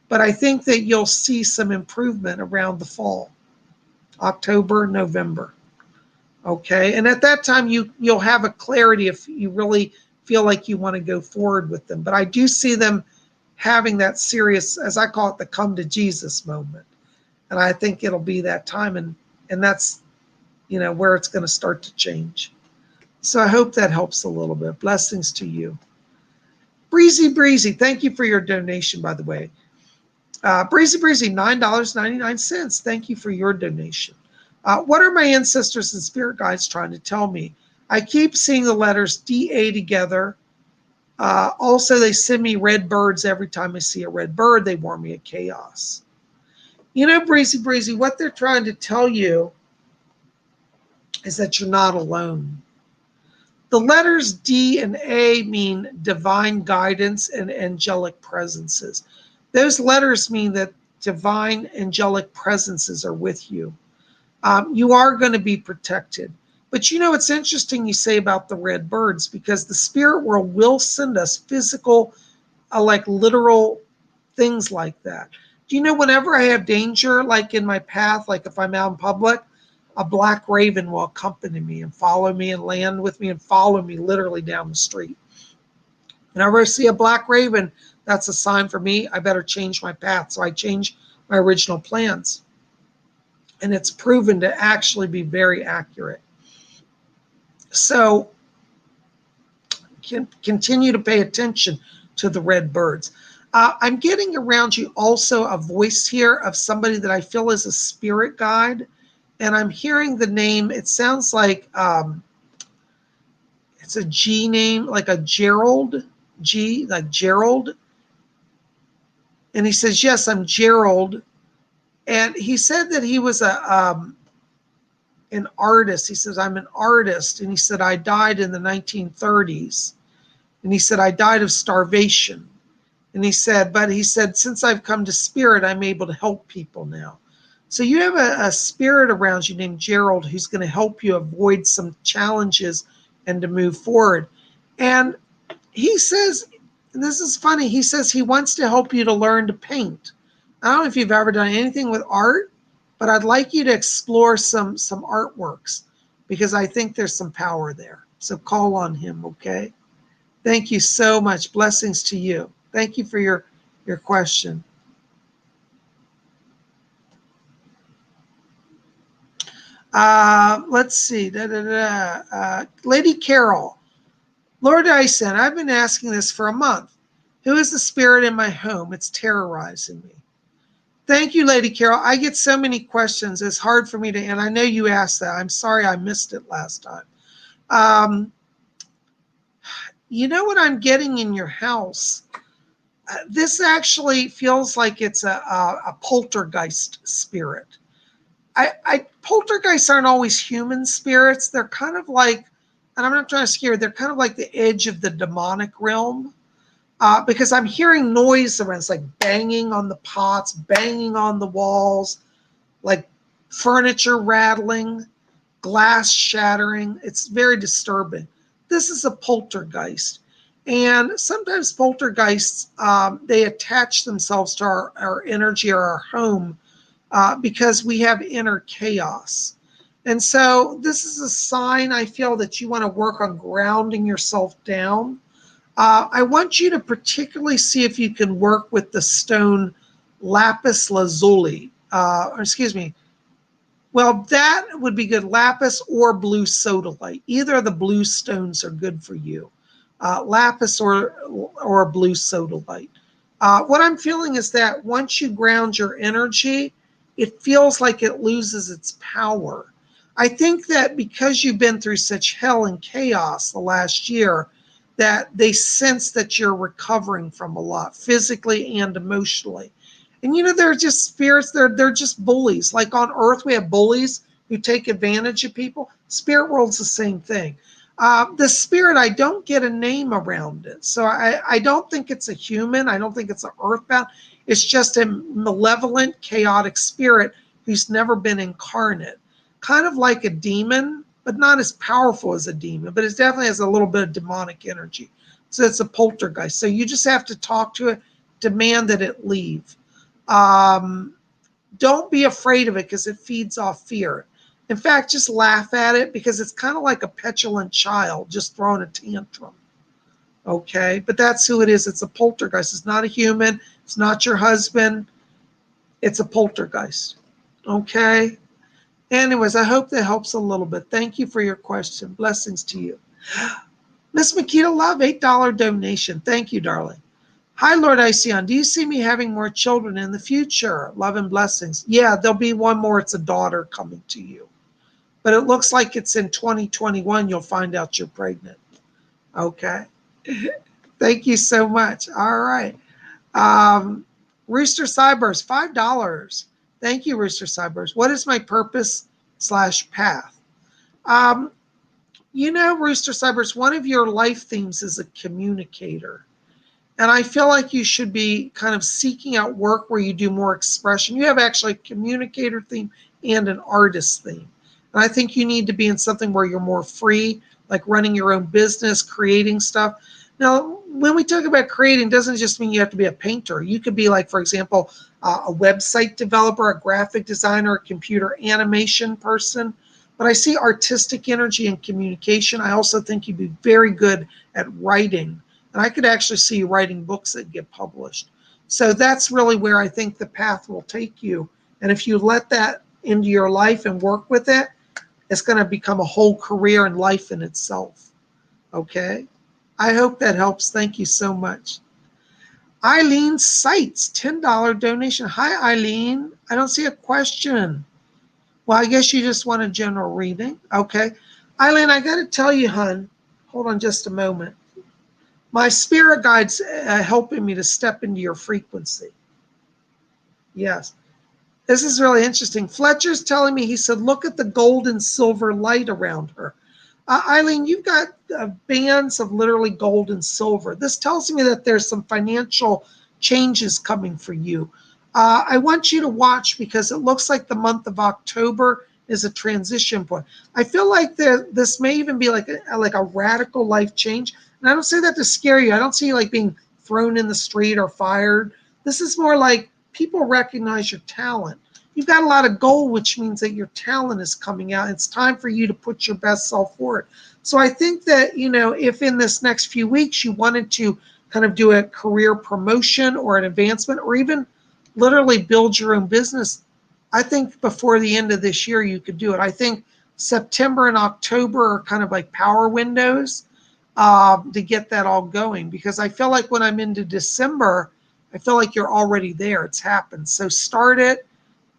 But I think that you'll see some improvement around the fall, October, November. Okay. And at that time, you'll have a clarity if you really feel like you want to go forward with them. But I do see them having that serious, as I call it, the come to Jesus moment. And I think it'll be that time. And that's, where it's going to start to change. So I hope that helps a little bit. Blessings to you. Breezy, thank you for your donation, by the way. Breezy, $9.99. Thank you for your donation. What are my ancestors and spirit guides trying to tell me? I keep seeing the letters DA together. Also, they send me red birds every time I see a red bird. They warn me of chaos. Breezy, what they're trying to tell you is that you're not alone. The letters D and A mean divine guidance and angelic presences. Those letters mean that divine angelic presences are with you. You are going to be protected. But you know, it's interesting you say about the red birds, because the spirit world will send us physical, like literal things like that. Do you know, whenever I have danger, like in my path, like if I'm out in public, a black raven will accompany me and follow me and land with me and follow me literally down the street. Whenever I see a black raven, that's a sign for me I better change my path. So I change my original plans. And it's proven to actually be very accurate. So continue to pay attention to the red birds. I'm getting around you also a voice here of somebody that I feel is a spirit guide. And I'm hearing the name. It sounds like it's a G name, like a Gerald, G, like Gerald. And he says, yes, I'm Gerald. And he said that he was an artist. He says, I'm an artist. And he said, I died in the 1930s. And he said, I died of starvation. And he said, since I've come to spirit, I'm able to help people now. So you have a spirit around you named Gerald who's going to help you avoid some challenges and to move forward. And he says, and this is funny, he says he wants to help you to learn to paint. I don't know if you've ever done anything with art, but I'd like you to explore some artworks, because I think there's some power there. So call on him, okay? Thank you so much. Blessings to you. Thank you for your question. Let's see. Lady Carol, Lord Ison, I've been asking this for a month. Who is the spirit in my home? It's terrorizing me. Thank you, Lady Carol. I get so many questions. It's hard for me to, and I know you asked that. I'm sorry I missed it last time. You know what I'm getting in your house? This actually feels like it's a poltergeist spirit. Poltergeists aren't always human spirits. They're kind of like, and I'm not trying to scare you, they're kind of like the edge of the demonic realm. Because I'm hearing noise around. It's like banging on the pots, banging on the walls, like furniture rattling, glass shattering. It's very disturbing. This is a poltergeist. And sometimes poltergeists, they attach themselves to our energy or our home because we have inner chaos. And so this is a sign, I feel, that you want to work on grounding yourself down. I want you to particularly see if you can work with the stone lapis lazuli. Well, that would be good. Lapis or blue sodalite. Either of the blue stones are good for you. Lapis or blue sodalite. What I'm feeling is that once you ground your energy, it feels like it loses its power. I think that because you've been through such hell and chaos the last year, that they sense that you're recovering from a lot, physically and emotionally. And you know, they're just spirits, they're just bullies. Like on earth, we have bullies who take advantage of people. Spirit world's the same thing. The spirit, I don't get a name around it. So I don't think it's a human. I don't think it's an earthbound. It's just a malevolent, chaotic spirit who's never been incarnate. Kind of like a demon, but not as powerful as a demon, but it definitely has a little bit of demonic energy. So it's a poltergeist. So you just have to talk to it, demand that it leave. Don't be afraid of it because it feeds off fear. In fact, just laugh at it because it's kind of like a petulant child just throwing a tantrum. Okay, but that's who it is. It's a poltergeist. It's not a human. It's not your husband. It's a poltergeist. Okay. Anyways, I hope that helps a little bit. Thank you for your question. Blessings to you. Miss Makita Love, $8 donation. Thank you, darling. Hi, Lord Ision. Do you see me having more children in the future? Love and blessings. Yeah, there'll be one more. It's a daughter coming to you. But it looks like it's in 2021. You'll find out you're pregnant. Okay. Thank you so much. All right. Rooster Cybers, $5. Thank you, Rooster Cybers. What is my purpose/path? Um, Rooster Cybers, one of your life themes is a communicator. And I feel like you should be kind of seeking out work where you do more expression. You have actually a communicator theme and an artist theme. And I think you need to be in something where you're more free, like running your own business, creating stuff. Now, when we talk about creating, doesn't just mean you have to be a painter. You could be like, for example, a website developer, a graphic designer, a computer animation person. But I see artistic energy and communication. I also think you'd be very good at writing. And I could actually see you writing books that get published. So that's really where I think the path will take you. And if you let that into your life and work with it, it's going to become a whole career and life in itself. Okay? I hope that helps. Thank you so much. Eileen Sites, $10 donation. Hi, Eileen. I don't see a question. Well, I guess you just want a general reading. Okay. Eileen, I got to tell you, hon, hold on just a moment. My spirit guides helping me to step into your frequency. Yes. This is really interesting. Fletcher's telling me, he said, look at the gold and silver light around her. Eileen, you've got bands of literally gold and silver. This tells me that there's some financial changes coming for you. I want you to watch because it looks like the month of October is a transition point. I feel like this may even be like a radical life change. And I don't say that to scare you. I don't see you like being thrown in the street or fired. This is more like people recognize your talent. You've got a lot of gold, which means that your talent is coming out. It's time for you to put your best self forward. So I think that, if in this next few weeks you wanted to kind of do a career promotion or an advancement or even literally build your own business, I think before the end of this year you could do it. I think September and October are kind of like power windows to get that all going, because I feel like when I'm into December, I feel like you're already there. It's happened. So start it.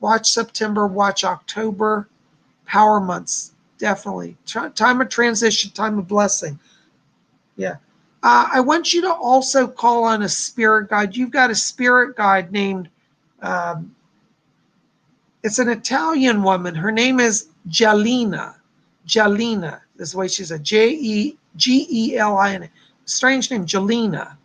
Watch September, watch October, power months, definitely. Time of transition, time of blessing. Yeah. I want you to also call on a spirit guide. You've got a spirit guide named, it's an Italian woman. Her name is Gelina. Gelina is the way she said, Gelina. Strange name, Gelina.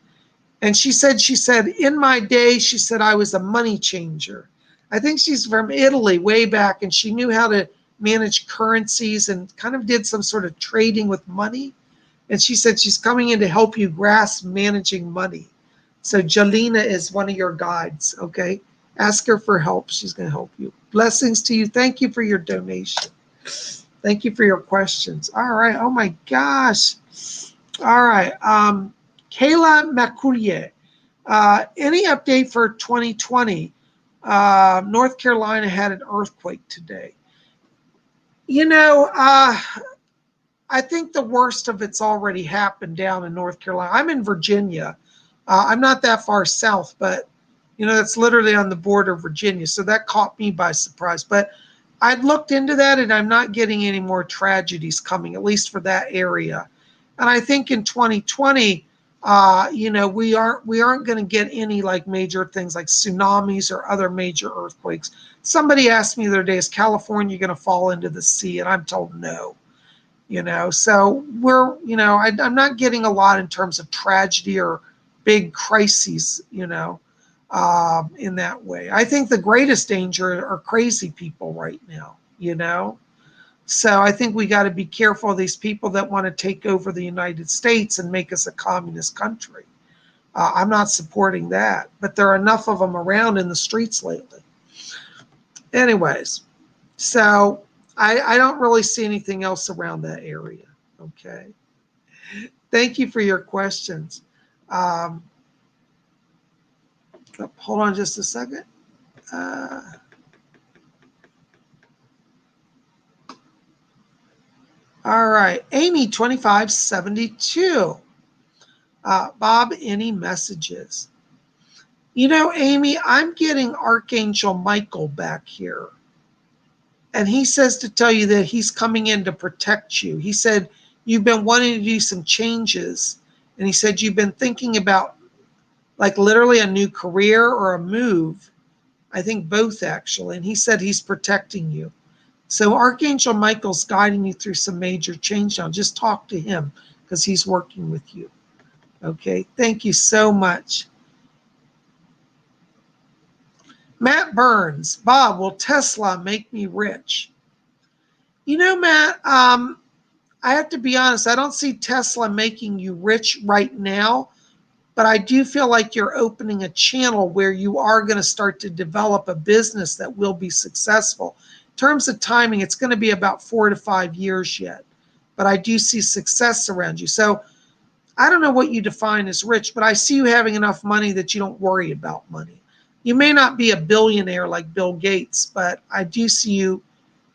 And she said, in my day, she said, I was a money changer. I think she's from Italy way back, and she knew how to manage currencies and kind of did some sort of trading with money. And she said she's coming in to help you grasp managing money. So Jelena is one of your guides, okay? Ask her for help. She's going to help you. Blessings to you. Thank you for your donation. Thank you for your questions. All right. Oh, my gosh. All right. Kayla Maculier. Any update for 2020? North Carolina had an earthquake today. I think the worst of it's already happened down in North Carolina. I'm in Virginia. I'm not that far south, but that's literally on the border of Virginia. So that caught me by surprise. But I'd looked into that, and I'm not getting any more tragedies coming, at least for that area. And I think in 2020, we aren't going to get any like major things like tsunamis or other major earthquakes. Somebody asked me the other day, is California going to fall into the sea? And I'm told no. So I'm not getting a lot in terms of tragedy or big crises, in that way. I think the greatest danger are crazy people right now, So I think we got to be careful of these people that want to take over the United States and make us a communist country. I'm not supporting that, but there are enough of them around in the streets lately. Anyways, so I don't really see anything else around that area. Okay. Thank you for your questions. Hold on just a second. All right. Amy, 2572. Bob, any messages? Amy, I'm getting Archangel Michael back here. And he says to tell you that he's coming in to protect you. He said, you've been wanting to do some changes. And he said, you've been thinking about like literally a new career or a move. I think both actually. And he said he's protecting you. So Archangel Michael's guiding you through some major change now. Just talk to him because he's working with you. Okay, thank you so much. Matt Burns, Bob, will Tesla make me rich? You know, Matt, I have to be honest, I don't see Tesla making you rich right now, but I do feel like you're opening a channel where you are going to start to develop a business that will be successful. In terms of timing, it's going to be about 4 to 5 years yet, but I do see success around you. So I don't know what you define as rich, but I see you having enough money that you don't worry about money. You may not be a billionaire like Bill Gates, but I do see you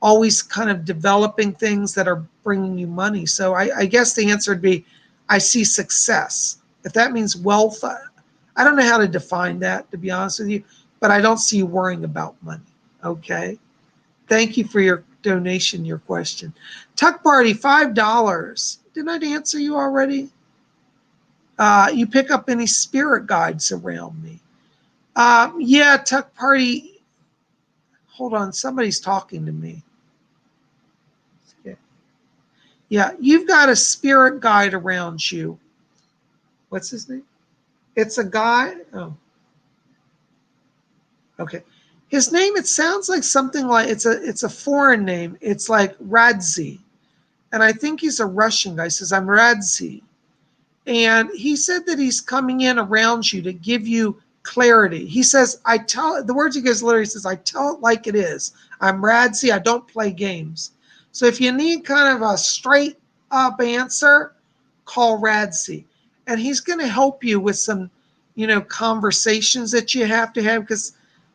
always kind of developing things that are bringing you money. So I guess the answer would be, I see success. If that means wealth, I don't know how to define that, to be honest with you, but I don't see you worrying about money. Okay. Thank you for your donation, your question. Tuck Party, $5. Didn't I answer you already? You pick up any spirit guides around me? Yeah, Tuck Party. Hold on, somebody's talking to me. Yeah, you've got a spirit guide around you. What's his name? It's a guy. Oh, okay. His name, it sounds like something like it's a foreign name. It's like Radzi. And I think he's a Russian guy. He says, I'm Radzi. And he said that he's coming in around you to give you clarity. He says, the words he gives literally says, I tell it like it is. I'm Radzi. I don't play games. So if you need kind of a straight up answer, call Radzi. And he's going to help you with some, conversations that you have to have. Because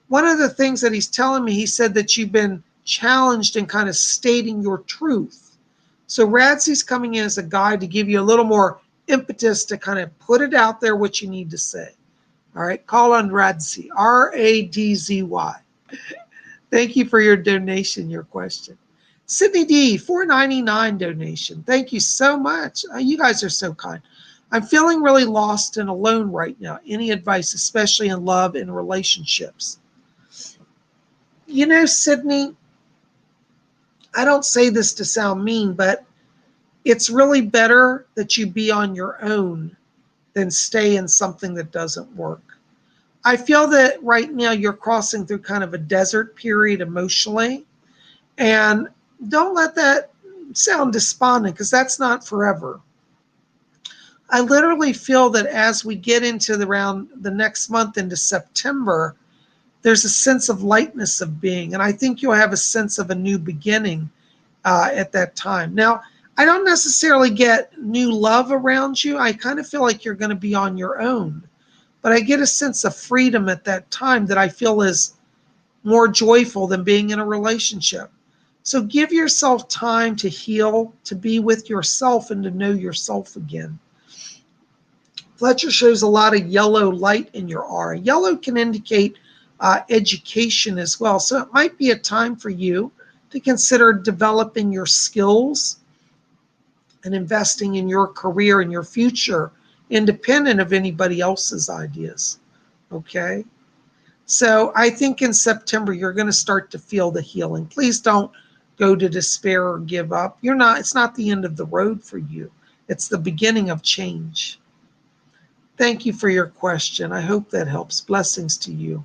one of the things that he's telling me, he said that you've been challenged in kind of stating your truth. So Radzi's coming in as a guide to give you a little more impetus to kind of put it out there what you need to say. All right, call on Radzi, R-A-D-Z-Y. Thank you for your donation, your question. Sydney D, $4.99 donation. Thank you so much. You guys are so kind. I'm feeling really lost and alone right now. Any advice, especially in love and relationships? Sydney, I don't say this to sound mean, but it's really better that you be on your own than stay in something that doesn't work. I feel that right now you're crossing through kind of a desert period emotionally. And don't let that sound despondent, because that's not forever. I literally feel that as we get into around the next month into September, there's a sense of lightness of being. And I think you'll have a sense of a new beginning at that time. Now, I don't necessarily get new love around you. I kind of feel like you're going to be on your own. But I get a sense of freedom at that time that I feel is more joyful than being in a relationship. So give yourself time to heal, to be with yourself, and to know yourself again. Fletcher shows a lot of yellow light in your aura. Yellow can indicate education as well. So it might be a time for you to consider developing your skills and investing in your career and your future, independent of anybody else's ideas. Okay? So I think in September, you're going to start to feel the healing. Please don't go to despair or give up. It's not the end of the road for you. It's the beginning of change. Thank you for your question. I hope that helps. Blessings to you.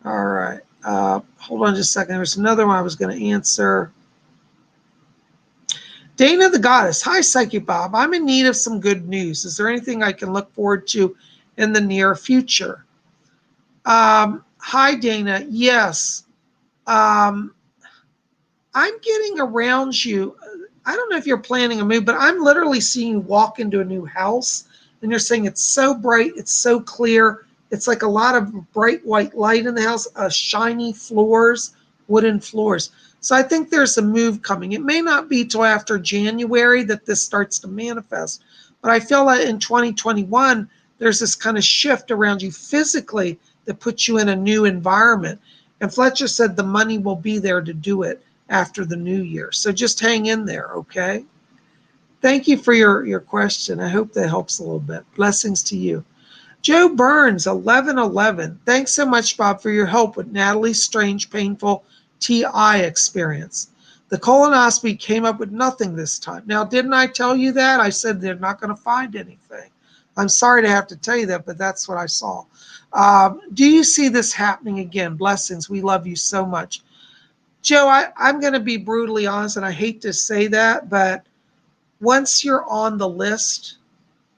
All right. Hold on just a second. There's another one I was going to answer. Dana the Goddess. Hi, Psychic Bob. I'm in need of some good news. Is there anything I can look forward to in the near future? Hi, Dana. Yes. I'm getting around you. I don't know if you're planning a move, but I'm literally seeing you walk into a new house, and you're saying it's so bright, it's so clear. It's like a lot of bright white light in the house, shiny floors, wooden floors. So I think there's a move coming. It may not be till after January that this starts to manifest, but I feel like in 2021, there's this kind of shift around you physically that puts you in a new environment. And Fletcher said the money will be there to do it after the new year. So just hang in there, okay? Thank you for your question. I hope that helps a little bit. Blessings to you. Joe Burns, 1111. Thanks so much, Bob, for your help with Natalie's strange, painful TI experience. The colonoscopy came up with nothing this time. Now, didn't I tell you that? I said they're not going to find anything. I'm sorry to have to tell you that, but that's what I saw. Do you see this happening again? Blessings. We love you so much. Joe, I'm going to be brutally honest, and I hate to say that, but once you're on the list,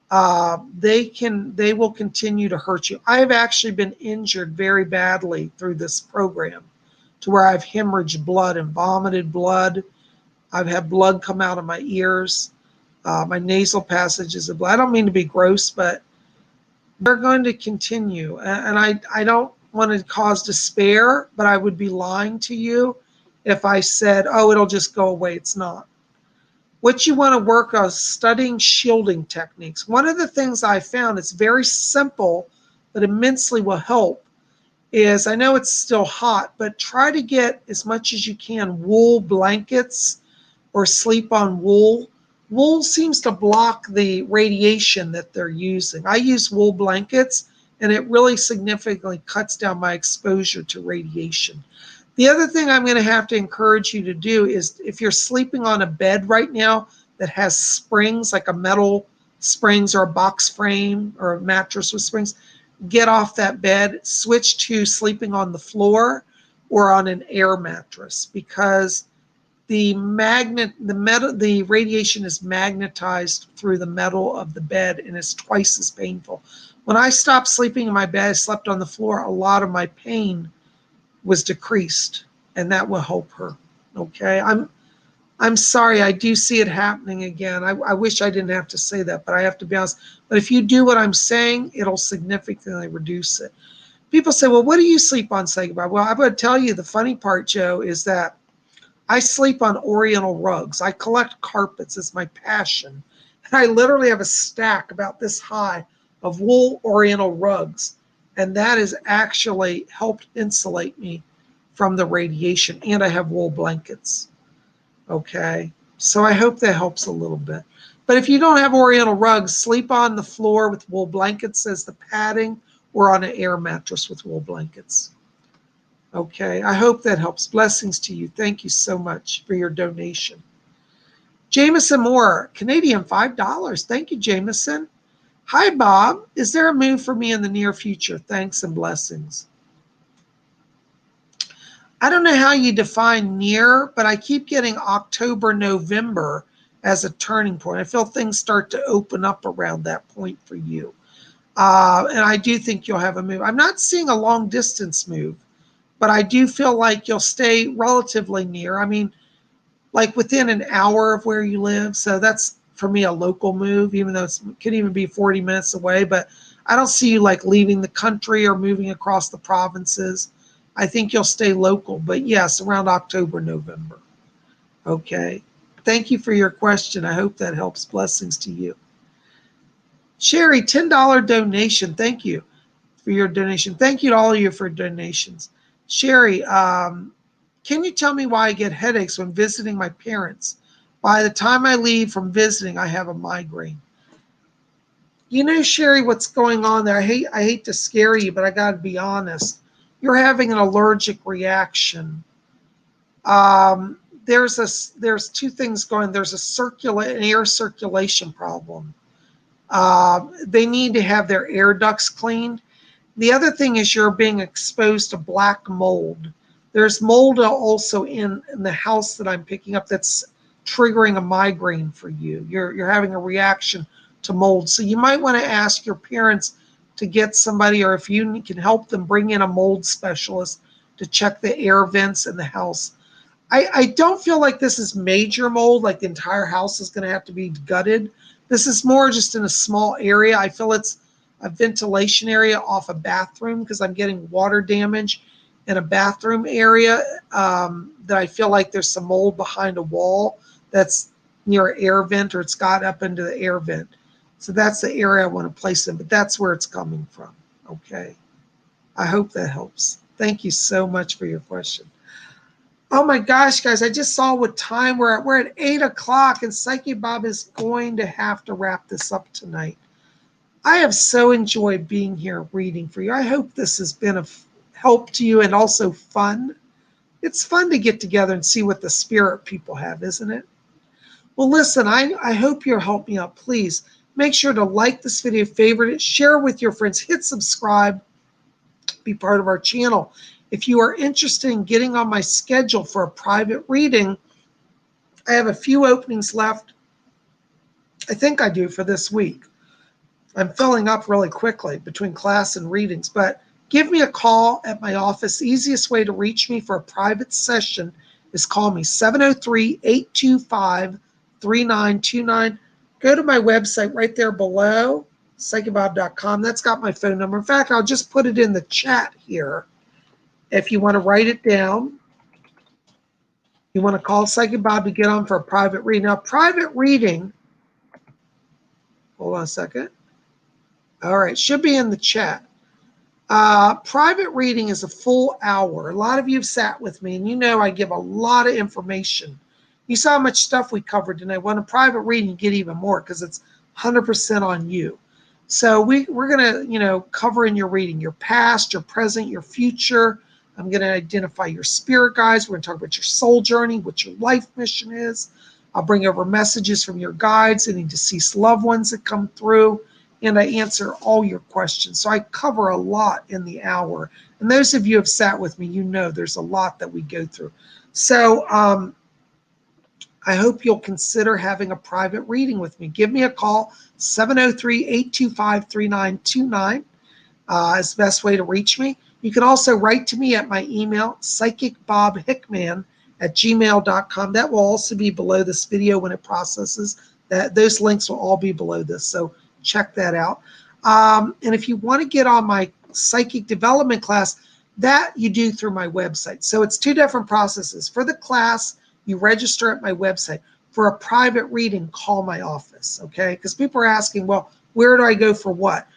they will continue to hurt you. I have actually been injured very badly through this program to where I've hemorrhaged blood and vomited blood. I've had blood come out of my ears, my nasal passages of blood. I don't mean to be gross, but they're going to continue. And I don't want to cause despair, but I would be lying to you if I said, oh, it'll just go away. It's not. What you want to work on is studying shielding techniques. One of the things I found, it's very simple, but immensely will help, is I know it's still hot, but try to get as much as you can wool blankets or sleep on wool. Wool seems to block the radiation that they're using. I use wool blankets, and it really significantly cuts down my exposure to radiation. The other thing I'm going to have to encourage you to do is if you're sleeping on a bed right now that has springs, like a metal springs or a box frame or a mattress with springs, get off that bed, switch to sleeping on the floor or on an air mattress, because the radiation is magnetized through the metal of the bed and it's twice as painful. When I stopped sleeping in my bed, I slept on the floor, a lot of my pain was decreased, and that will help her. Okay, I'm sorry, I do see it happening again. I wish I didn't have to say that, but I have to be honest. But if you do what I'm saying, it'll significantly reduce it. People say, well, what do you sleep on, PsychicBob? Well, I'm going to tell you the funny part, Joe, is that I sleep on Oriental rugs. I collect carpets. It's my passion. And I literally have a stack about this high of wool Oriental rugs. And that has actually helped insulate me from the radiation. And I have wool blankets. Okay. So I hope that helps a little bit. But if you don't have Oriental rugs, sleep on the floor with wool blankets as the padding or on an air mattress with wool blankets. Okay. I hope that helps. Blessings to you. Thank you so much for your donation. Jameson Moore, Canadian $5. Thank you, Jameson. Hi, Bob. Is there a move for me in the near future? Thanks and blessings. I don't know how you define near, but I keep getting October, November as a turning point. I feel things start to open up around that point for you. And I do think you'll have a move. I'm not seeing a long distance move, but I do feel like you'll stay relatively near. I mean, like within an hour of where you live. So that's, for me, a local move, even though it could even be 40 minutes away. But I don't see you like leaving the country or moving across the provinces. I think you'll stay local. But yes, around October, November. Okay. Thank you for your question. I hope that helps. Blessings to you. Sherry, $10 donation. Thank you for your donation. Thank you to all of you for donations. Sherry, can you tell me why I get headaches when visiting my parents? By the time I leave from visiting, I have a migraine. You know, Sherry, what's going on there? I hate to scare you, but I got to be honest. You're having an allergic reaction. There's two things going. There's an air circulation problem. They need to have their air ducts cleaned. The other thing is you're being exposed to black mold. There's mold also in the house that I'm picking up that's triggering a migraine for you. You're having a reaction to mold. So you might want to ask your parents to get somebody, or if you can help them, bring in a mold specialist to check the air vents in the house. I don't feel like this is major mold, like the entire house is going to have to be gutted. This is more just in a small area. I feel it's a ventilation area off a bathroom because I'm getting water damage in a bathroom area that I feel like there's some mold behind a wall that's near an air vent, or it's got up into the air vent. So that's the area I want to place in, but that's where it's coming from. Okay. I hope that helps. Thank you so much for your question. Oh my gosh, guys, I just saw what time we're at. We're at 8 o'clock, and PsychicBob is going to have to wrap this up tonight. I have so enjoyed being here reading for you. I hope this has been of help to you and also fun. It's fun to get together and see what the spirit people have, isn't it? Well, listen, I hope you'll help me out. Please make sure to like this video, favorite it, share it with your friends, hit subscribe, be part of our channel. If you are interested in getting on my schedule for a private reading, I have a few openings left. I think I do for this week. I'm filling up really quickly between class and readings, but give me a call at my office. The easiest way to reach me for a private session is call me 703-825-3929. Go to my website right there below, PsychicBob.com. That's got my phone number. In fact, I'll just put it in the chat here. If you want to write it down, you want to call Psychic Bob to get on for a private reading. Now, private reading, hold on a second. All right, should be in the chat. Private reading is a full hour. A lot of you have sat with me, and you know I give a lot of information. You saw how much stuff we covered tonight. When a private reading, you get even more because it's 100% on you. So we're going to, cover in your reading your past, your present, your future. I'm going to identify your spirit guides. We're going to talk about your soul journey, what your life mission is. I'll bring over messages from your guides, any deceased loved ones that come through, and I answer all your questions. So I cover a lot in the hour. And those of you who have sat with me, you know there's a lot that we go through. So I hope you'll consider having a private reading with me. Give me a call, 703-825-3929 is the best way to reach me. You can also write to me at my email, PsychicBobHickman@gmail.com. That will also be below this video when it processes. Those links will all be below this, so check that out. And if you want to get on my psychic development class, that you do through my website. So it's two different processes. For the class, you register at my website. For a private reading, call my office, okay? Because people are asking, well, where do I go for what?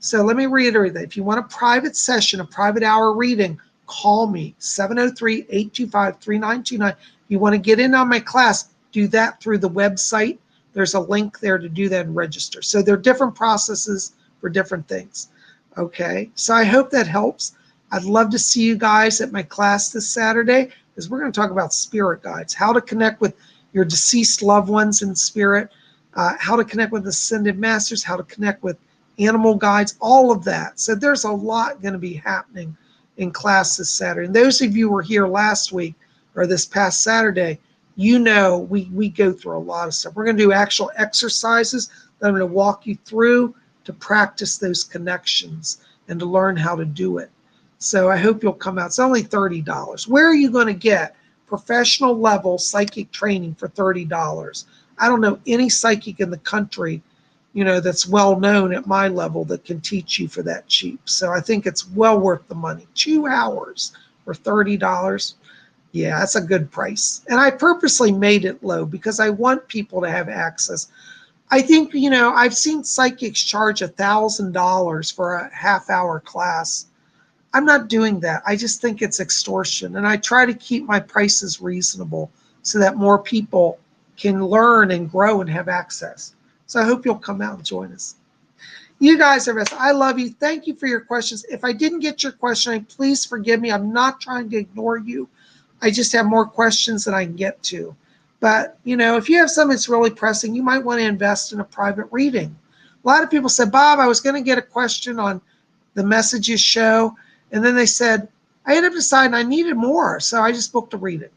So let me reiterate that. If you want a private session, a private hour reading, call me, 703-825-3929. If you want to get in on my class, do that through the website. There's a link there to do that and register. So there are different processes for different things, okay? So I hope that helps. I'd love to see you guys at my class this Saturday because we're going to talk about spirit guides, how to connect with your deceased loved ones in spirit, how to connect with ascended masters, how to connect with animal guides, all of that. So there's a lot going to be happening in class this Saturday. And those of you who were here last week or this past Saturday, you know we go through a lot of stuff. We're going to do actual exercises that I'm going to walk you through to practice those connections and to learn how to do it. So I hope you'll come out. It's only $30. Where are you going to get professional level psychic training for $30? I don't know any psychic in the country that's well known at my level that can teach you for that cheap. So I think it's well worth the money. 2 hours for $30. Yeah, that's a good price. And I purposely made it low because I want people to have access. I think, I've seen psychics charge $1,000 for a half-hour class. I'm not doing that. I just think it's extortion. And I try to keep my prices reasonable so that more people can learn and grow and have access. So I hope you'll come out and join us. You guys are best. I love you. Thank you for your questions. If I didn't get your question, please forgive me. I'm not trying to ignore you. I just have more questions than I can get to. But, if you have something that's really pressing, you might want to invest in a private reading. A lot of people said, Bob, I was going to get a question on the messages show. And then they said, I ended up deciding I needed more. So I just booked a reading.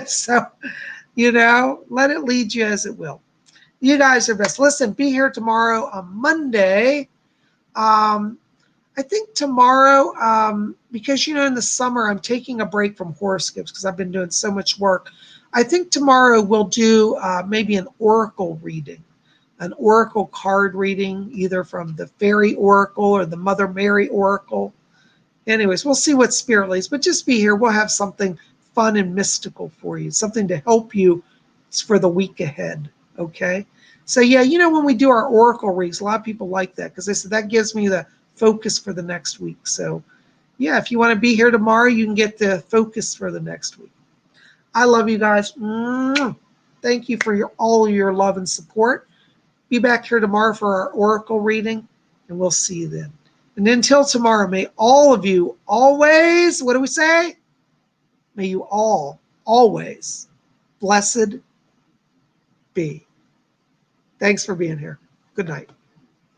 So, let it lead you as it will. You guys are best. Listen, be here tomorrow on Monday. I think tomorrow, because, in the summer, I'm taking a break from horoscopes because I've been doing so much work. I think tomorrow we'll do maybe an oracle reading, an oracle card reading, either from the Fairy Oracle or the Mother Mary Oracle. Anyways, we'll see what Spirit leads, but just be here. We'll have something fun and mystical for you, something to help you for the week ahead. Okay. So yeah, when we do our oracle reads, a lot of people like that because they said that gives me the focus for the next week. So yeah, if you want to be here tomorrow, you can get the focus for the next week. I love you guys. Thank you for all your love and support. Be back here tomorrow for our oracle reading, and we'll see you then. And until tomorrow, may all of you always, what do we say? May you all always blessed be. Thanks for being here. Good night.